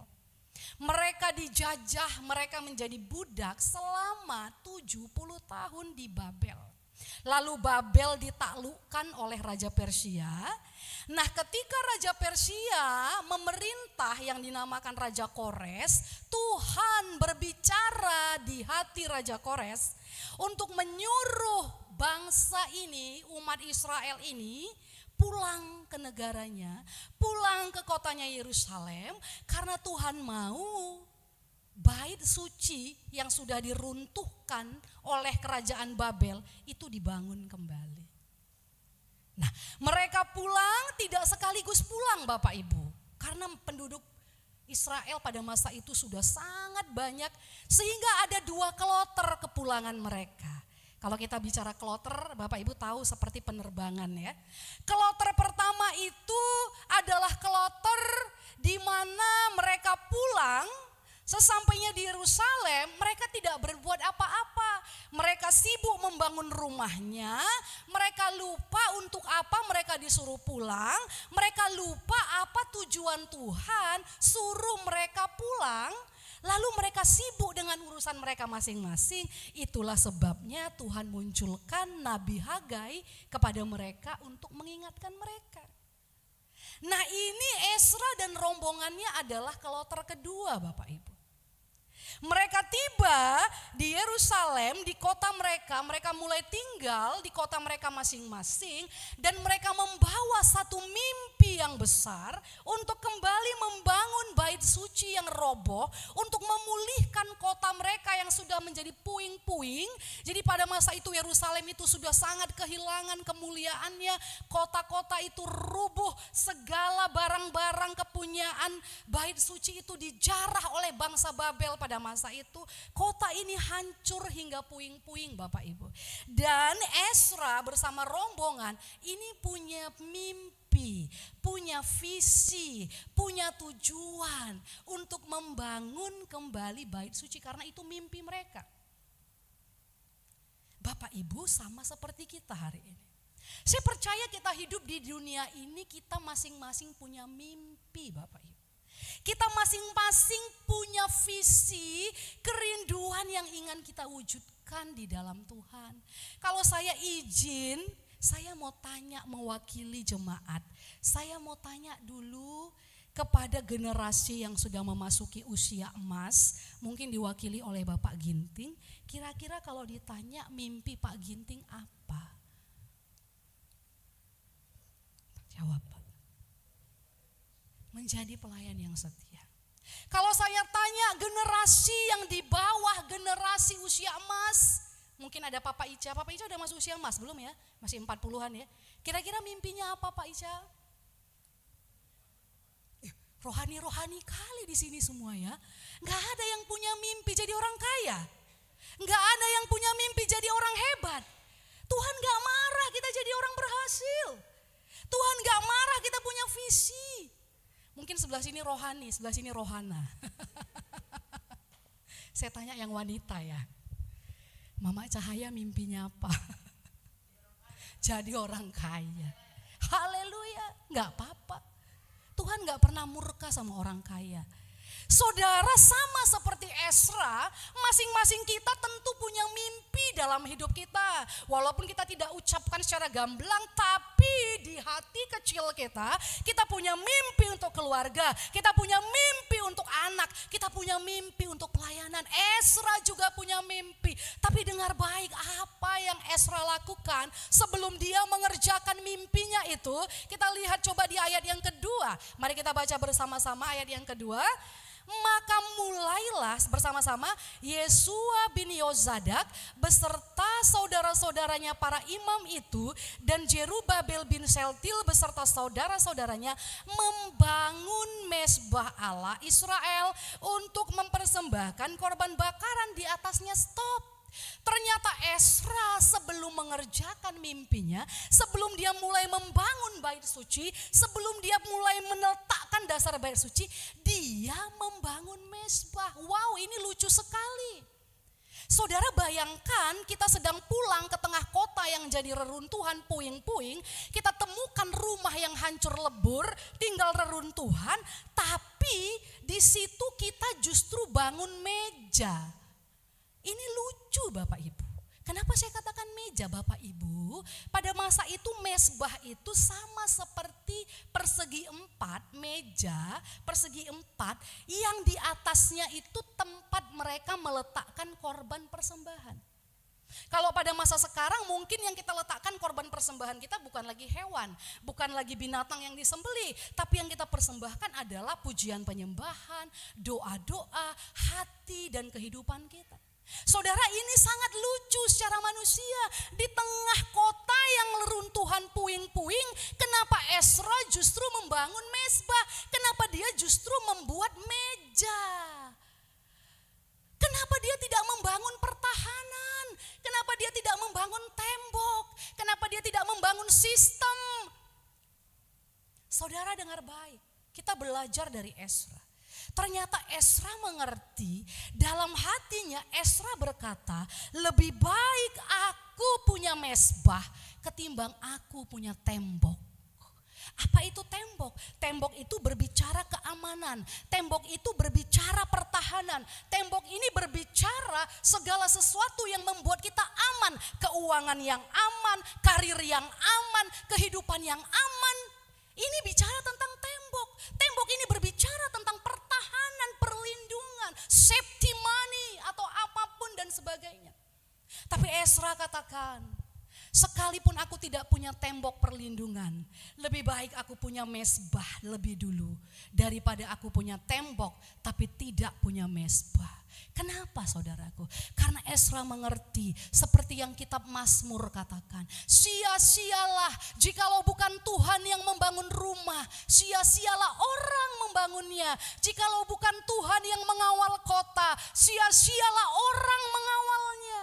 Mereka dijajah, mereka menjadi budak selama 70 tahun di Babel. Lalu Babel ditaklukkan oleh Raja Persia. Nah, ketika Raja Persia memerintah yang dinamakan Raja Kores, Tuhan berbicara di hati Raja Kores untuk menyuruh bangsa ini, umat Israel ini, pulang ke negaranya, pulang ke kotanya Yerusalem, karena Tuhan mau bait suci yang sudah diruntuhkan oleh kerajaan Babel itu dibangun kembali. Nah, mereka pulang tidak sekaligus pulang Bapak Ibu, karena penduduk Israel pada masa itu sudah sangat banyak, sehingga ada 2 kloter kepulangan mereka. Kalau kita bicara kloter, Bapak Ibu tahu seperti penerbangan ya. Kloter pertama itu adalah kloter di mana mereka pulang. Sesampainya di Yerusalem, mereka tidak berbuat apa-apa. Mereka sibuk membangun rumahnya, mereka lupa untuk apa mereka disuruh pulang, mereka lupa apa tujuan Tuhan suruh mereka pulang, lalu mereka sibuk dengan urusan mereka masing-masing. Itulah sebabnya Tuhan munculkan Nabi Hagai kepada mereka untuk mengingatkan mereka. Nah, ini Ezra dan rombongannya adalah kloter kedua Bapak Ibu. Mereka tiba di Yerusalem, di kota mereka mulai tinggal di kota mereka masing-masing, dan mereka membawa satu mimpi yang besar untuk kembali membangun bait suci yang roboh, untuk memulihkan kota mereka yang sudah menjadi puing-puing. Jadi pada masa itu Yerusalem itu sudah sangat kehilangan kemuliaannya, kota-kota itu rubuh, segala barang-barang kepunyaan bait suci itu dijarah oleh bangsa Babel pada masa itu. Kota ini hancur hingga puing-puing Bapak Ibu. Dan Ezra bersama rombongan ini punya mimpi, punya visi, punya tujuan untuk membangun kembali bait suci, karena itu mimpi mereka. Bapak Ibu, sama seperti kita hari ini. Saya percaya kita hidup di dunia ini, kita masing-masing punya mimpi Bapak Ibu. Kita masing-masing punya visi, kerinduan yang ingin kita wujudkan di dalam Tuhan. Kalau saya izin, saya mau tanya mewakili jemaat. Saya mau tanya dulu kepada generasi yang sudah memasuki usia emas, mungkin diwakili oleh Bapak Ginting. Kira-kira kalau ditanya mimpi Pak Ginting apa? Jawab Pak. Menjadi pelayan yang setia. Kalau saya tanya generasi yang di bawah generasi usia emas, mungkin ada Papa Ica. Papa Ica udah masuk usia emas belum ya? Masih 40-an ya. Kira-kira mimpinya apa Pak Ica? Rohani-rohani kali di sini semua ya. Gak ada yang punya mimpi jadi orang kaya. Gak ada yang punya mimpi jadi orang hebat. Tuhan gak marah kita jadi orang berhasil. Tuhan gak marah kita punya visi. Mungkin sebelah sini rohani, sebelah sini rohana. Saya tanya yang wanita ya. Mama Cahaya mimpinya apa? Jadi orang kaya. Haleluya, gak apa-apa. Tuhan gak pernah murka sama orang kaya. Saudara, sama seperti Ezra, masing-masing kita tentu punya mimpi dalam hidup kita. Walaupun kita tidak ucapkan secara gamblang, tapi di hati kecil kita punya mimpi untuk keluarga, kita punya mimpi untuk anak, kita punya mimpi untuk pelayanan. Ezra juga punya mimpi. Tapi dengar baik apa yang Ezra lakukan sebelum dia mengerjakan mimpinya itu. Kita lihat coba di ayat yang kedua. Mari kita baca bersama-sama ayat yang kedua. Maka mulailah bersama-sama Yesua bin Yozadak beserta saudara-saudaranya para imam itu dan Jerubabel bin Seltil beserta saudara-saudaranya membangun mezbah Allah Israel untuk mempersembahkan korban bakaran di atasnya. Stop. Ternyata Ezra sebelum mengerjakan mimpinya, sebelum dia mulai membangun bait suci, sebelum dia mulai meletakkan dasar bait suci, dia membangun mezbah. Wow, ini lucu sekali. Saudara bayangkan kita sedang pulang ke tengah kota yang jadi reruntuhan, puing-puing, kita temukan rumah yang hancur lebur, tinggal reruntuhan, tapi di situ kita justru bangun meja. Ini lucu Bapak Ibu. Kenapa saya katakan meja Bapak Ibu? Pada masa itu mezbah itu sama seperti persegi empat, meja persegi empat yang di atasnya itu tempat mereka meletakkan korban persembahan. Kalau pada masa sekarang mungkin yang kita letakkan korban persembahan kita bukan lagi hewan, bukan lagi binatang yang disembelih, tapi yang kita persembahkan adalah pujian penyembahan, doa-doa, hati dan kehidupan kita. Saudara, ini sangat lucu secara manusia. Di tengah kota yang leruntuhan puing-puing, kenapa Ezra justru membangun mezbah? Kenapa dia justru membuat meja? Kenapa dia tidak membangun pertahanan? Kenapa dia tidak membangun tembok? Kenapa dia tidak membangun sistem? Saudara dengar baik, kita belajar dari Ezra. Ternyata Ezra mengerti, dalam hatinya Ezra berkata, lebih baik aku punya mezbah ketimbang aku punya tembok. Apa itu tembok? Tembok itu berbicara keamanan, tembok itu berbicara pertahanan, tembok ini berbicara segala sesuatu yang membuat kita aman, keuangan yang aman, karir yang aman, kehidupan yang aman. Ini bicara tentang tembok. Tembok ini berbicara tentang pertahanan, perlindungan, safety money atau apapun dan sebagainya. Tapi Ezra katakan, sekalipun aku tidak punya tembok perlindungan, lebih baik aku punya mezbah lebih dulu daripada aku punya tembok tapi tidak punya mezbah. Kenapa saudaraku? Karena Ezra mengerti seperti yang kitab Mazmur katakan, sia-sialah jikalau bukan Tuhan yang membangun rumah, sia-sialah orang membangunnya. Jikalau bukan Tuhan yang mengawal kota, sia-sialah orang mengawalnya.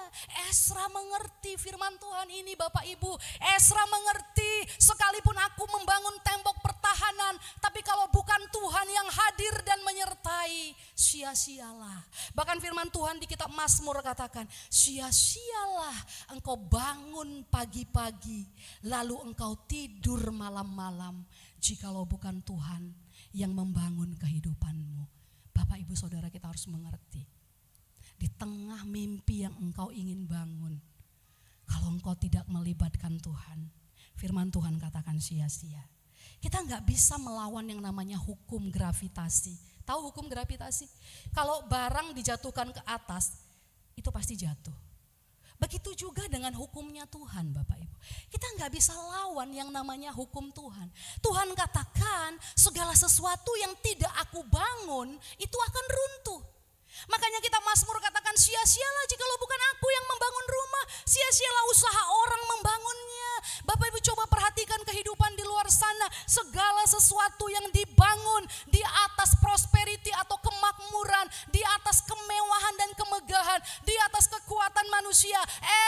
Ezra mengerti firman Tuhan ini Bapak Ibu. Ezra mengerti sekalipun aku membangun tembok pertahanan, tapi kalau bukan Tuhan yang hadir dan menyertai, sia-sialah. Bahkan firman Tuhan di kitab Mazmur katakan, sia-sialah engkau bangun pagi-pagi, lalu engkau tidur malam-malam, jikalau bukan Tuhan yang membangun kehidupanmu. Bapak Ibu Saudara, kita harus mengerti, di tengah mimpi yang engkau ingin bangun, kalau engkau tidak melibatkan Tuhan, firman Tuhan katakan sia-sia. Kita nggak bisa melawan yang namanya hukum gravitasi. Tahu hukum gravitasi? Kalau barang dijatuhkan ke atas, itu pasti jatuh. Begitu juga dengan hukumnya Tuhan Bapak Ibu. Kita nggak bisa lawan yang namanya hukum Tuhan. Tuhan katakan segala sesuatu yang tidak aku bangun itu akan runtuh. Makanya kita Mazmur katakan sia-sialah jikalau bukan aku yang membangun rumah, sia-sialah usaha orang membangunnya. Bapak Ibu coba perhatikan kehidupan di luar sana, segala sesuatu yang dibangun di atas prosperity atau kemakmuran, di atas kemewahan dan kemegahan, di atas kekuatan manusia,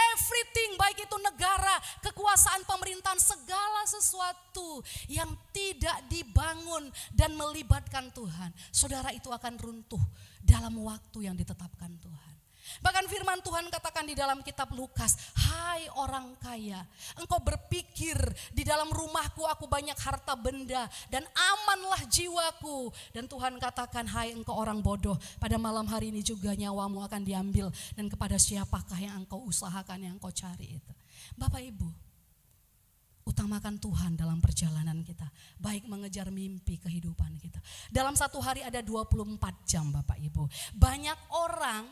everything, baik itu negara, kekuasaan pemerintahan, segala sesuatu yang tidak dibangun dan melibatkan Tuhan, saudara, itu akan runtuh dalam waktu yang ditetapkan Tuhan. Bahkan firman Tuhan katakan di dalam kitab Lukas, hai orang kaya, engkau berpikir di dalam rumahku aku banyak harta benda dan amanlah jiwaku. Dan Tuhan katakan, hai engkau orang bodoh, pada malam hari ini juga nyawamu akan diambil, dan kepada siapakah yang engkau usahakan, yang engkau cari itu. Bapak Ibu, Utamakan Tuhan dalam perjalanan kita, baik mengejar mimpi kehidupan kita. Dalam satu hari ada 24 jam Bapak Ibu. Banyak orang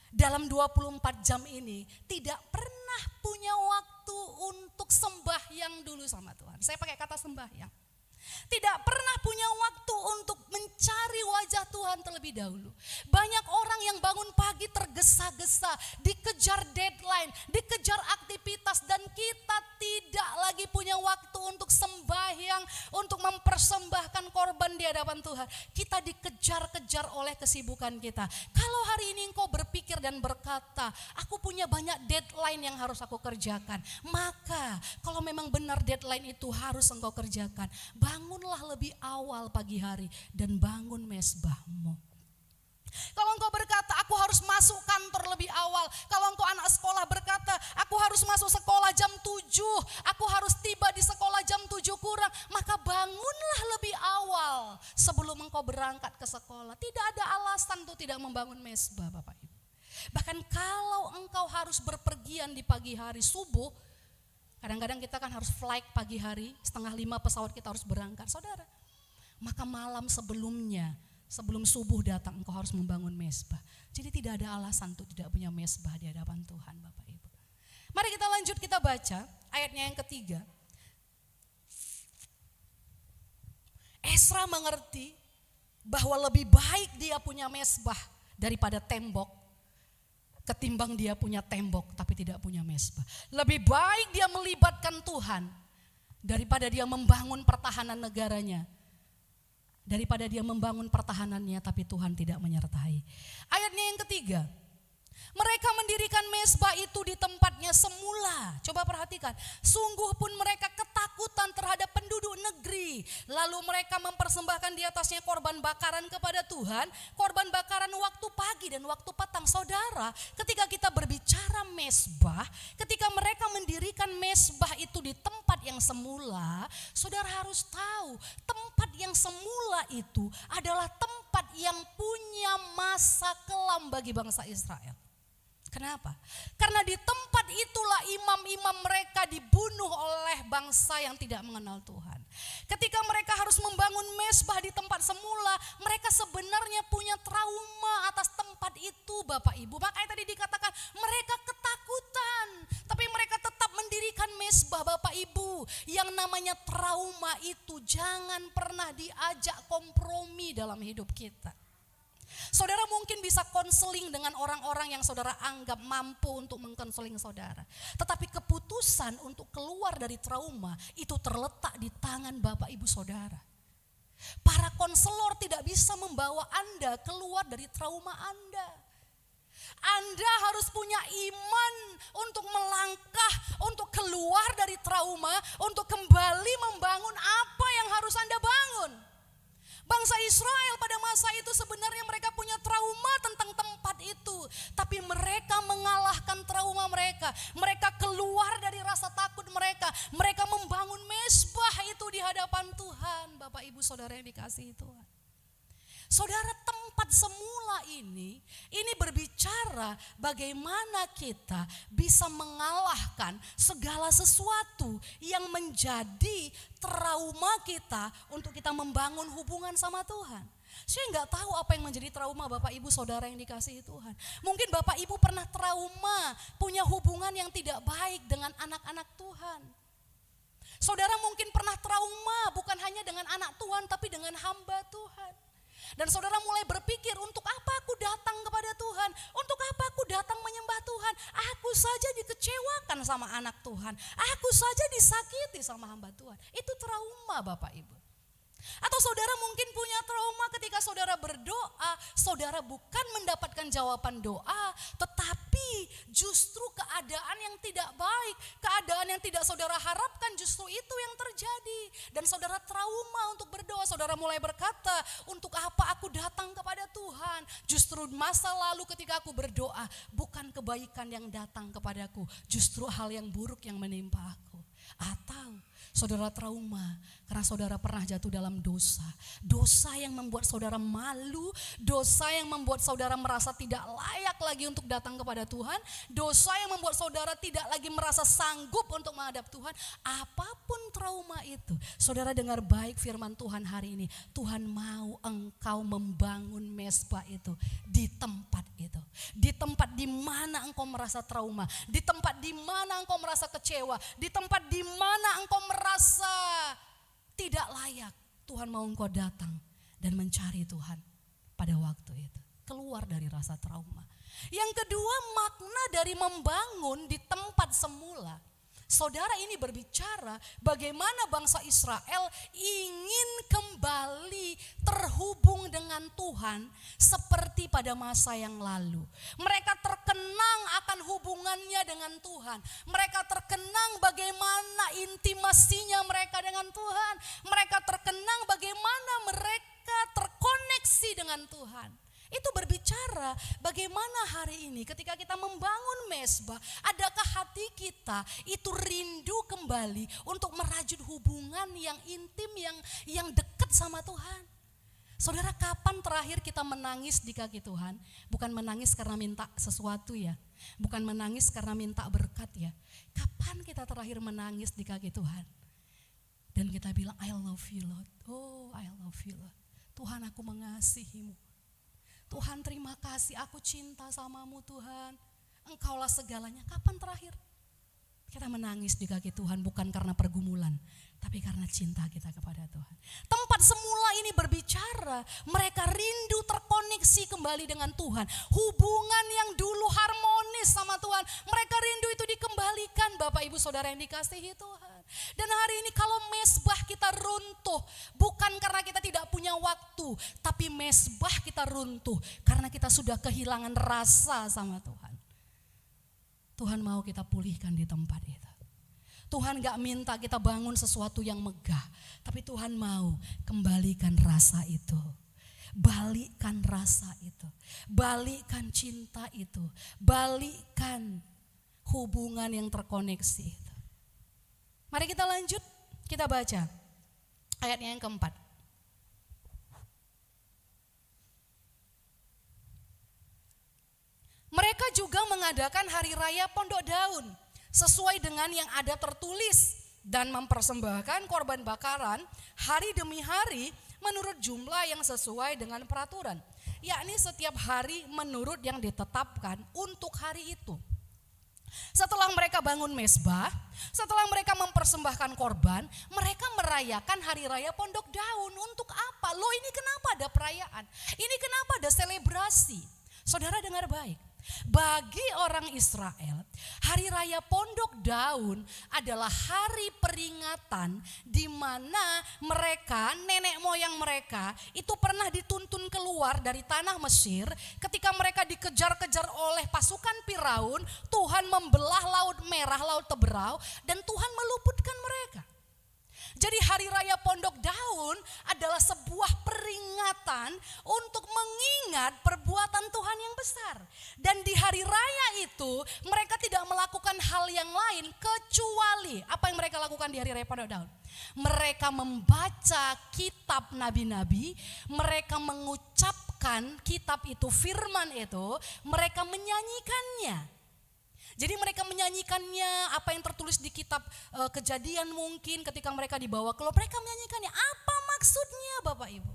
dalam 24 jam ini tidak pernah punya waktu untuk sembahyang dulu sama Tuhan. Saya pakai kata sembahyang. Tidak pernah punya waktu untuk mencari wajah Tuhan terlebih dahulu. Banyak orang yang bangun pagi tergesa-gesa, dikejar deadline, dikejar aktivitas, dan kita tidak lagi punya waktu untuk sembahyang, untuk mempersembahkan korban di hadapan Tuhan. Kita dikejar-kejar oleh kesibukan kita. Kalau hari ini engkau berpikir dan berkata, aku punya banyak deadline yang harus aku kerjakan, maka kalau memang benar deadline itu harus engkau kerjakan, bangunlah lebih awal pagi hari dan bangun mesbahmu. Kalau engkau berkata, aku harus masuk kantor lebih awal. Kalau engkau anak sekolah berkata, aku harus masuk sekolah jam 7, aku harus tiba di sekolah jam 7 kurang. Maka bangunlah lebih awal sebelum engkau berangkat ke sekolah. Tidak ada alasan untuk tidak membangun mesbah Bapak Ibu. Bahkan kalau engkau harus berpergian di pagi hari subuh, kadang-kadang kita kan harus flight pagi hari, 4:30 pesawat kita harus berangkat, saudara. Maka malam sebelumnya, sebelum subuh datang, engkau harus membangun mesbah. Jadi tidak ada alasan untuk tidak punya mesbah di hadapan Tuhan Bapak Ibu. Mari kita lanjut, kita baca ayatnya yang ketiga. Esra mengerti bahwa lebih baik dia punya mesbah daripada tembok, ketimbang dia punya tembok tapi tidak punya mesbah. Lebih baik dia melibatkan Tuhan daripada dia membangun pertahanan negaranya, daripada dia membangun pertahanannya tapi Tuhan tidak menyertai. Ayatnya yang ketiga, mereka mendirikan mesbah itu di tempatnya semula. Coba perhatikan, sungguh pun mereka ketakutan terhadap penduduk negeri. Lalu mereka mempersembahkan di atasnya korban bakaran kepada Tuhan, korban bakaran waktu pagi dan waktu petang. Saudara, ketika kita berbicara mesbah, ketika mereka mendirikan mesbah itu di tempat yang semula, saudara harus tahu, tempat yang semula itu adalah tempat yang punya masa kelam bagi bangsa Israel. Kenapa? Karena di tempat itulah imam-imam mereka dibunuh oleh bangsa yang tidak mengenal Tuhan. Ketika mereka harus membangun mesbah di tempat semula, mereka sebenarnya punya trauma atas tempat itu Bapak Ibu. Makanya tadi dikatakan mereka ketakutan, tapi mereka tetap mendirikan mesbah Bapak Ibu. Yang namanya trauma itu jangan pernah diajak kompromi dalam hidup kita. Saudara mungkin bisa konseling dengan orang-orang yang saudara anggap mampu untuk mengkonseling saudara. Tetapi keputusan untuk keluar dari trauma itu terletak di tangan Bapak Ibu saudara. Para konselor tidak bisa membawa Anda keluar dari trauma Anda. Anda harus punya iman untuk melangkah, untuk keluar dari trauma, untuk kembali membangun apa yang harus Anda bangun. Bangsa Israel pada masa itu sebenarnya mereka punya trauma tentang tempat itu. Tapi mereka mengalahkan trauma mereka. Mereka keluar dari rasa takut mereka. Mereka membangun mesbah itu di hadapan Tuhan. Bapak Ibu Saudara yang dikasihi Tuhan. Saudara, tempat semula ini berbicara bagaimana kita bisa mengalahkan segala sesuatu yang menjadi trauma kita untuk kita membangun hubungan sama Tuhan. Saya nggak tahu apa yang menjadi trauma Bapak Ibu Saudara yang dikasihi Tuhan. Mungkin Bapak Ibu pernah trauma punya hubungan yang tidak baik dengan anak-anak Tuhan. Saudara mungkin pernah trauma bukan hanya dengan anak Tuhan tapi dengan hamba Tuhan. Dan saudara mulai berpikir, untuk apa aku datang kepada Tuhan? Untuk apa aku datang menyembah Tuhan? Aku saja dikecewakan sama anak Tuhan. Aku saja disakiti sama hamba Tuhan. Itu trauma Bapak Ibu. Atau saudara mungkin punya trauma ketika saudara berdoa, saudara bukan mendapatkan jawaban doa, tetapi justru keadaan yang tidak baik, keadaan yang tidak saudara harapkan justru itu yang terjadi. Dan saudara trauma untuk berdoa, saudara mulai berkata, untuk apa aku datang kepada Tuhan? Justru masa lalu ketika aku berdoa, bukan kebaikan yang datang kepadaku, justru hal yang buruk yang menimpa aku. Atau Saudara trauma karena saudara pernah jatuh dalam dosa. Dosa yang membuat saudara malu, dosa yang membuat saudara merasa tidak layak lagi untuk datang kepada Tuhan, dosa yang membuat saudara tidak lagi merasa sanggup untuk menghadap Tuhan. Apapun trauma itu, saudara dengar baik firman Tuhan hari ini. Tuhan mau engkau membangun mezbah itu di tempat itu. Di tempat di mana engkau merasa trauma, di tempat di mana engkau merasa kecewa, di tempat di mana engkau merasa tidak layak. Tuhan mau engkau datang dan mencari Tuhan pada waktu itu. Keluar dari rasa trauma. Yang kedua, makna dari membangun di tempat semula. Saudara, ini berbicara bagaimana bangsa Israel ingin kembali terhubung dengan Tuhan seperti pada masa yang lalu. Mereka terkenang akan hubungannya dengan Tuhan. Mereka terkenang bagaimana intimasinya mereka dengan Tuhan. Mereka terkenang bagaimana mereka terkoneksi dengan Tuhan. Itu berbicara bagaimana hari ini ketika kita membangun mezbah, adakah hati kita itu rindu kembali untuk merajut hubungan yang intim, yang dekat sama Tuhan. Saudara, kapan terakhir kita menangis di kaki Tuhan? Bukan menangis karena minta sesuatu ya, bukan menangis karena minta berkat ya. Kapan kita terakhir menangis di kaki Tuhan? Dan kita bilang, I love you Lord. Oh, I love you Lord. Tuhan, aku mengasihimu. Tuhan, terima kasih, aku cinta samamu Tuhan. Engkaulah segalanya. Kapan terakhir kita menangis di kaki Tuhan? Bukan karena pergumulan, tapi karena cinta kita kepada Tuhan. Tempat semula ini berbicara, mereka rindu terkoneksi kembali dengan Tuhan. Hubungan yang dulu harmonis sama Tuhan, mereka rindu itu dikembalikan. Bapak Ibu Saudara yang dikasihi Tuhan. Dan hari ini kalau mezbah kita runtuh, bukan karena kita tidak punya waktu, tapi mezbah kita runtuh karena kita sudah kehilangan rasa sama Tuhan. Tuhan mau kita pulihkan di tempat itu. Tuhan gak minta kita bangun sesuatu yang megah, tapi Tuhan mau kembalikan rasa itu. Balikkan rasa itu, balikkan cinta itu, balikkan hubungan yang terkoneksi itu. Mari kita lanjut, kita baca ayatnya yang keempat. Mereka juga mengadakan hari raya Pondok Daun sesuai dengan yang ada tertulis dan mempersembahkan korban bakaran hari demi hari menurut jumlah yang sesuai dengan peraturan, yakni setiap hari menurut yang ditetapkan untuk hari itu. Setelah mereka bangun mezbah, setelah mereka mempersembahkan korban, mereka merayakan hari raya Pondok Daun. Untuk apa? Loh, ini kenapa ada perayaan? Ini kenapa ada selebrasi? Saudara dengar baik. Bagi orang Israel, hari raya Pondok Daun adalah hari peringatan di mana mereka, nenek moyang mereka itu pernah dituntun keluar dari tanah Mesir. Ketika mereka dikejar-kejar oleh pasukan Firaun, Tuhan membelah Laut Merah, Laut Teberau, dan Tuhan meluputkan mereka. Jadi hari raya Pondok Daun adalah sebuah peringatan untuk mengingat perbuatan Tuhan yang besar. Dan di hari raya itu mereka tidak melakukan hal yang lain kecuali apa yang mereka lakukan di hari raya Pondok Daun. Mereka membaca kitab nabi-nabi, mereka mengucapkan kitab itu, firman itu, mereka menyanyikannya. Jadi mereka menyanyikannya, apa yang tertulis di kitab Kejadian mungkin ketika mereka dibawa keluar, mereka menyanyikannya. Apa maksudnya Bapak Ibu?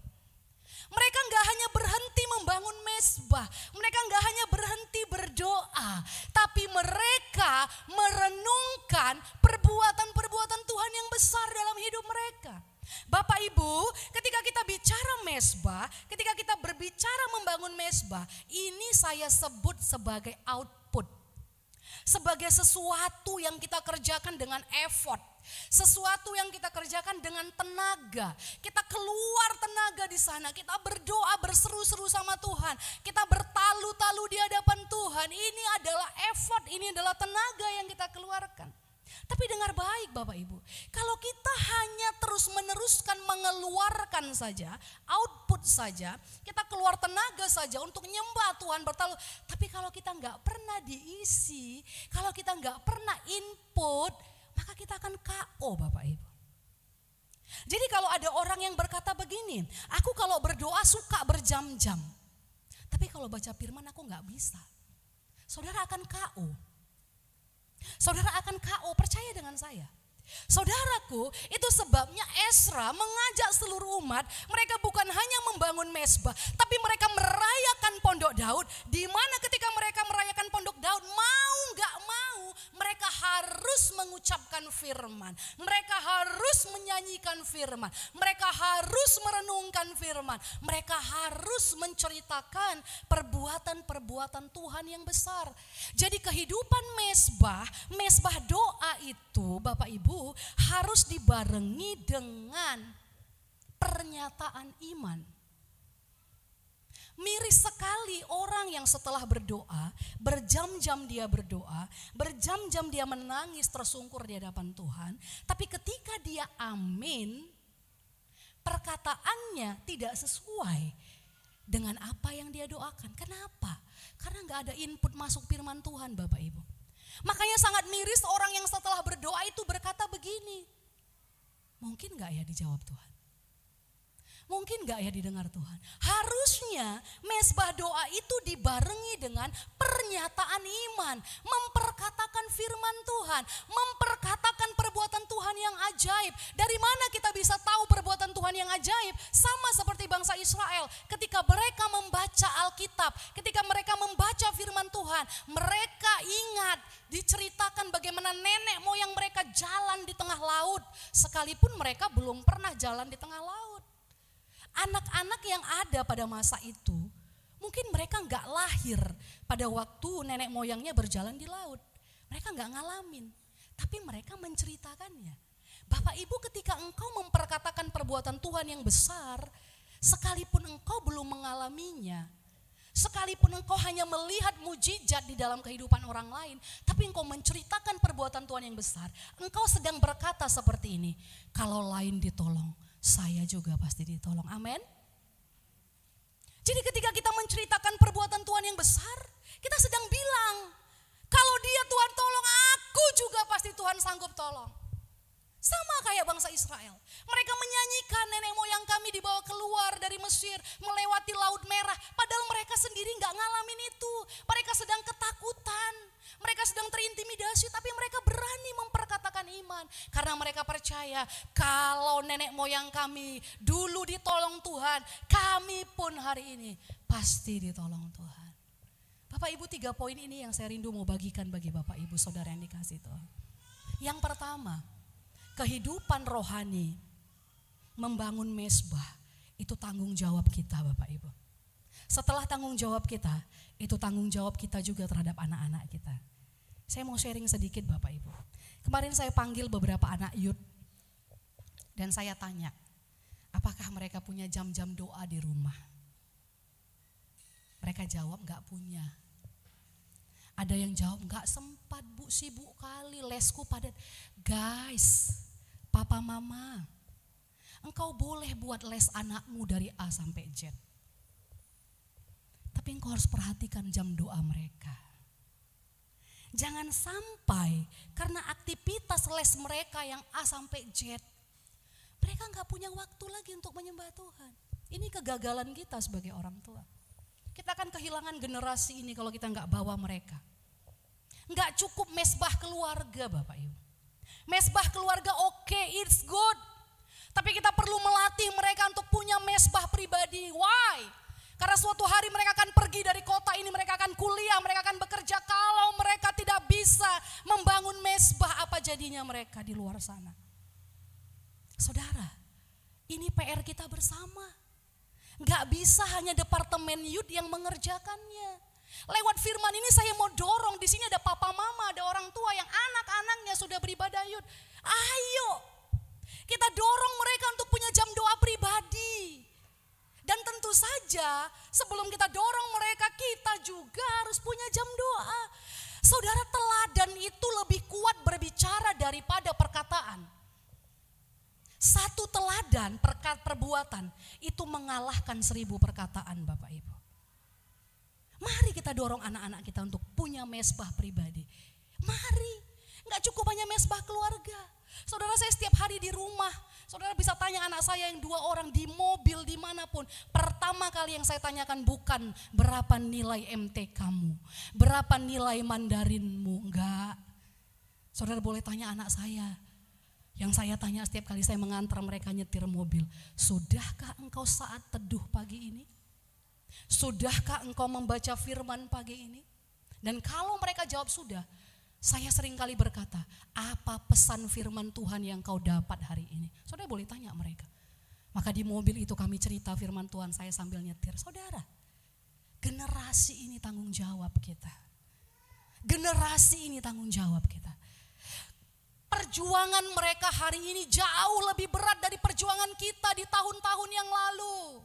Mereka gak hanya berhenti membangun mezbah, mereka gak hanya berhenti berdoa, tapi mereka merenungkan perbuatan-perbuatan Tuhan yang besar dalam hidup mereka. Bapak Ibu, ketika kita bicara mezbah, ketika kita berbicara membangun mezbah, ini saya sebut sebagai output. Sebagai sesuatu yang kita kerjakan dengan effort, sesuatu yang kita kerjakan dengan tenaga. Kita keluar tenaga di sana, kita berdoa berseru-seru sama Tuhan, kita bertalu-talu di hadapan Tuhan. Ini adalah effort, ini adalah tenaga yang kita keluarkan. Tapi dengar baik Bapak Ibu, kalau kita hanya terus meneruskan mengeluarkan saja, output saja, kita keluar tenaga saja untuk nyembah Tuhan bertalu. Tapi kalau kita nggak pernah diisi, kalau kita nggak pernah input, maka kita akan KO Bapak Ibu. Jadi kalau ada orang yang berkata begini, aku kalau berdoa suka berjam-jam. Tapi kalau baca firman aku gak bisa. Saudara akan KO. Saudara akan KO, percaya dengan saya. Saudaraku, itu sebabnya Ezra mengajak seluruh umat, mereka bukan hanya membangun mezbah, tapi mereka merayakan pondok Daud, di mana ketika mereka merayakan pondok Daud, mau gak mau, mereka harus mengucapkan firman, mereka harus menyanyikan firman, mereka harus merenungkan firman, mereka harus menceritakan perbuatan-perbuatan Tuhan yang besar. Jadi kehidupan mezbah doa itu, Bapak Ibu, harus dibarengi dengan pernyataan iman. Miris sekali orang yang setelah berdoa, berjam-jam dia berdoa, berjam-jam dia menangis tersungkur di hadapan Tuhan, tapi ketika dia amin, perkataannya tidak sesuai dengan apa yang dia doakan. Kenapa? Karena gak ada input masuk firman Tuhan, Bapak Ibu. Makanya sangat miris orang yang setelah berdoa itu berkata begini, mungkin gak ya dijawab Tuhan? Mungkin gak ya didengar Tuhan? Harusnya mezbah doa itu dibarengi dengan pernyataan iman, memperkatakan firman Tuhan, memperkatakan perbuatan Tuhan yang ajaib. Dari mana kita bisa tahu perbuatan Tuhan yang ajaib? Sama seperti bangsa Israel, ketika mereka membaca Alkitab, ketika mereka membaca firman Tuhan, mereka ingat diceritakan bagaimana nenek moyang mereka jalan di tengah laut, sekalipun mereka belum pernah jalan di tengah laut. Anak-anak yang ada pada masa itu, mungkin mereka gak lahir pada waktu nenek moyangnya berjalan di laut. Mereka gak ngalamin, tapi mereka menceritakannya. Bapak Ibu, ketika engkau memperkatakan perbuatan Tuhan yang besar, sekalipun engkau belum mengalaminya, sekalipun engkau hanya melihat mujizat di dalam kehidupan orang lain, tapi engkau menceritakan perbuatan Tuhan yang besar, engkau sedang berkata seperti ini, kalau lain ditolong, saya juga pasti ditolong. Amin. Jadi ketika kita menceritakan perbuatan Tuhan yang besar, kita sedang bilang, kalau dia Tuhan tolong, aku juga pasti Tuhan sanggup tolong. Sama kayak bangsa Israel. Mereka menyanyikan nenek moyang kami dibawa keluar dari Mesir, melewati Laut Merah. Padahal mereka sendiri gak ngalamin itu. Mereka sedang ketakutan. Mereka sedang terintimidasi, tapi mereka berani memperkatakan iman. Karena mereka percaya kalau nenek moyang kami dulu ditolong Tuhan, kami pun hari ini pasti ditolong Tuhan. Bapak Ibu, 3 poin ini yang saya rindu mau bagikan bagi Bapak Ibu saudara yang dikasihi Tuhan. Yang pertama, kehidupan rohani membangun mezbah itu tanggung jawab kita, Bapak Ibu. Setelah tanggung jawab kita, itu tanggung jawab kita juga terhadap anak-anak kita. Saya mau sharing sedikit, Bapak Ibu. Kemarin saya panggil beberapa anak youth dan saya tanya, apakah mereka punya jam-jam doa di rumah? Mereka jawab gak punya. Ada yang jawab gak sempat Bu, sibuk kali, lesku padat. Guys, papa mama, engkau boleh buat les anakmu dari A sampai Z. Tapi engkau harus perhatikan jam doa mereka. Jangan sampai karena aktivitas les mereka yang A sampai Z, mereka gak punya waktu lagi untuk menyembah Tuhan. Ini kegagalan kita sebagai orang tua. Kita akan kehilangan generasi ini kalau kita gak bawa mereka. Gak cukup mezbah keluarga, Bapak Ibu. Mezbah keluarga oke, it's good. Tapi kita perlu melatih mereka untuk punya mezbah pribadi. Why? Karena suatu hari mereka akan pergi dari kota ini, mereka akan kuliah, mereka akan bekerja. Kalau mereka tidak bisa membangun mezbah, apa jadinya mereka di luar sana? Saudara, ini PR kita bersama. Gak bisa hanya departemen youth yang mengerjakannya. Lewat firman ini saya mau dorong, di sini ada papa mama, ada orang tua yang anak-anaknya sudah beribadah youth. Ayo, kita dorong mereka untuk punya jam doa pribadi. Dan tentu saja sebelum kita dorong mereka, kita juga harus punya jam doa. Saudara, teladan itu lebih kuat berbicara daripada perkataan. Satu teladan perbuatan itu mengalahkan 1000 perkataan, Bapak Ibu. Mari kita dorong anak-anak kita untuk punya mezbah pribadi. Mari, gak cukup hanya mezbah keluarga. Saudara, saya setiap hari di rumah, saudara bisa tanya anak saya yang 2 orang di mobil dimanapun. Pertama kali yang saya tanyakan bukan berapa nilai MT kamu, berapa nilai Mandarinmu, enggak. Saudara boleh tanya anak saya. Yang saya tanya setiap kali saya mengantar mereka nyetir mobil, sudahkah engkau saat teduh pagi ini? Sudahkah engkau membaca firman pagi ini? Dan kalau mereka jawab sudah, saya sering kali berkata, apa pesan firman Tuhan yang kau dapat hari ini? Saudara boleh tanya mereka. Maka di mobil itu kami cerita firman Tuhan saya sambil nyetir. Saudara, generasi ini tanggung jawab kita. Generasi ini tanggung jawab kita. Perjuangan mereka hari ini jauh lebih berat dari perjuangan kita di tahun-tahun yang lalu.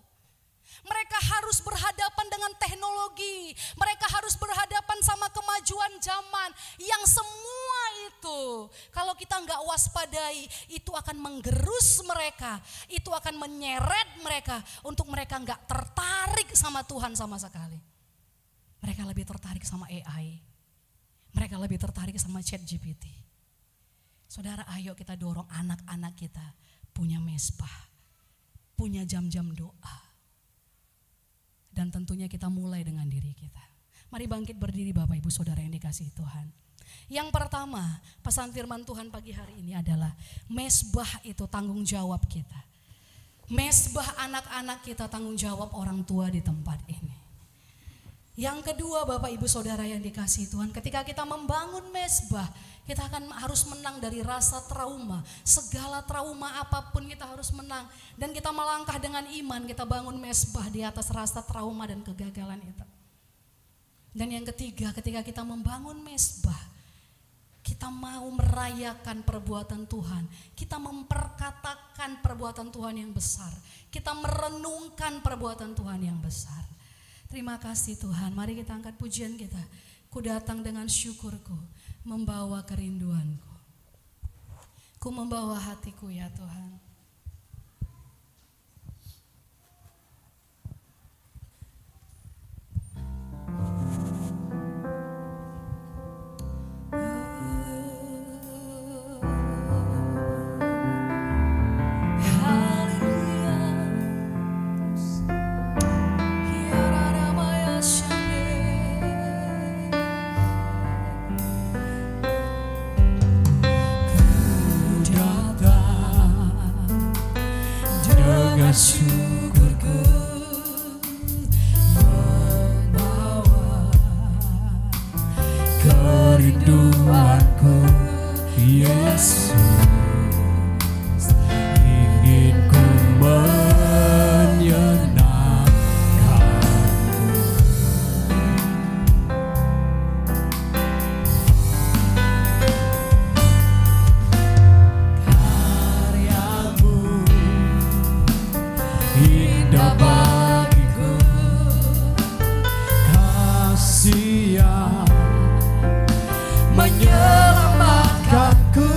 Mereka harus berhadapan dengan teknologi. Mereka harus berhadapan sama kemajuan zaman. Yang semua itu, kalau kita nggak waspadai, itu akan menggerus mereka. Itu akan menyeret mereka untuk mereka nggak tertarik sama Tuhan sama sekali. Mereka lebih tertarik sama AI. Mereka lebih tertarik sama ChatGPT. Saudara, ayo kita dorong anak-anak kita punya mesbah, punya jam-jam doa. Dan tentunya kita mulai dengan diri kita. Mari bangkit berdiri Bapak Ibu Saudara yang dikasihi Tuhan. Yang pertama, pesan firman Tuhan pagi hari ini adalah mesbah itu tanggung jawab kita. Mesbah anak-anak kita tanggung jawab orang tua di tempat ini. Yang kedua Bapak Ibu Saudara yang dikasihi Tuhan, ketika kita membangun mesbah, kita akan harus menang dari rasa trauma. Segala trauma apapun kita harus menang. Dan kita melangkah dengan iman, kita bangun mesbah di atas rasa trauma dan kegagalan itu. Dan yang ketiga, ketika kita membangun mesbah, kita mau merayakan perbuatan Tuhan. Kita memperkatakan perbuatan Tuhan yang besar. Kita merenungkan perbuatan Tuhan yang besar. Terima kasih Tuhan, mari kita angkat pujian kita. Ku datang dengan syukurku, membawa kerinduanku. Ku membawa hatiku ya Tuhan. Syukurku membawa kerinduanku, Yesus, ingin ku menyenangkanmu. Karyamu indah bagiku, kasih yang menyelamatkanku,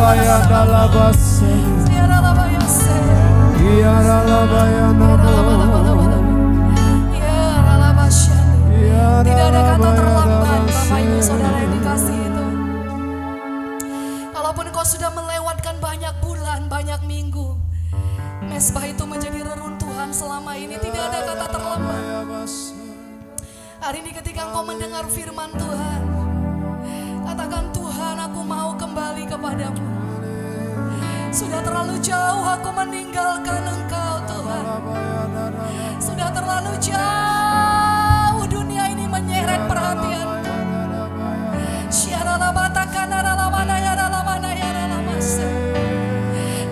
bayanda labase. Tidak ada kata terlambat, Bapak Ibu Saudara yang dikasih itu. Kalaupun kau sudah melewatkan banyak bulan, banyak minggu, mesbah itu menjadi reruntuhan selama ini, tidak ada kata terlambat. Hari ini ketika engkau mendengar firman Tuhan, katakan, Tuhan, aku mau kembali kepadamu. Sudah terlalu jauh aku meninggalkan Engkau, Tuhan. Sudah terlalu jauh dunia ini menyeret perhatianku.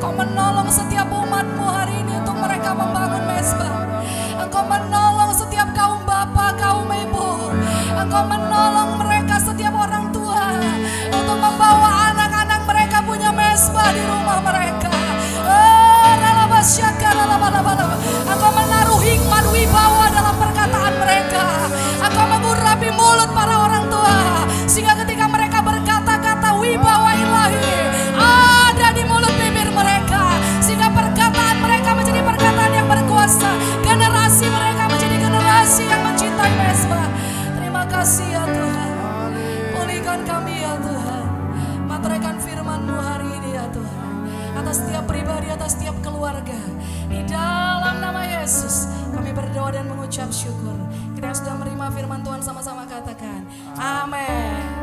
Kau menolong setiap umatmu hari ini untuk mereka membangun mesbah. Engkau menolong setiap kaum bapa, kaum ibu. Engkau menolong mereka setiap orang tua untuk membawa anak-anak mereka punya mesbah di rumah mereka. Engkau menaruh hikmat wibawa dalam perkataan mereka. Engkau mengurapi mulut para orang tua sehingga ketika mereka berkata-kata wibawa ilahi ada di mulut bibir mereka, sehingga perkataan mereka menjadi perkataan yang berkuasa. Generasi mereka menjadi generasi yang mencintai mesbah. Terima kasih ya Tuhan. Pulihkan kami ya Tuhan. Materaikan firman-Mu hari ini ya Tuhan. Atas setiap pribadi, atas setiap keluarga. Di dalam nama Yesus kami berdoa dan mengucap syukur. Kita yang sudah menerima firman Tuhan sama-sama katakan amin.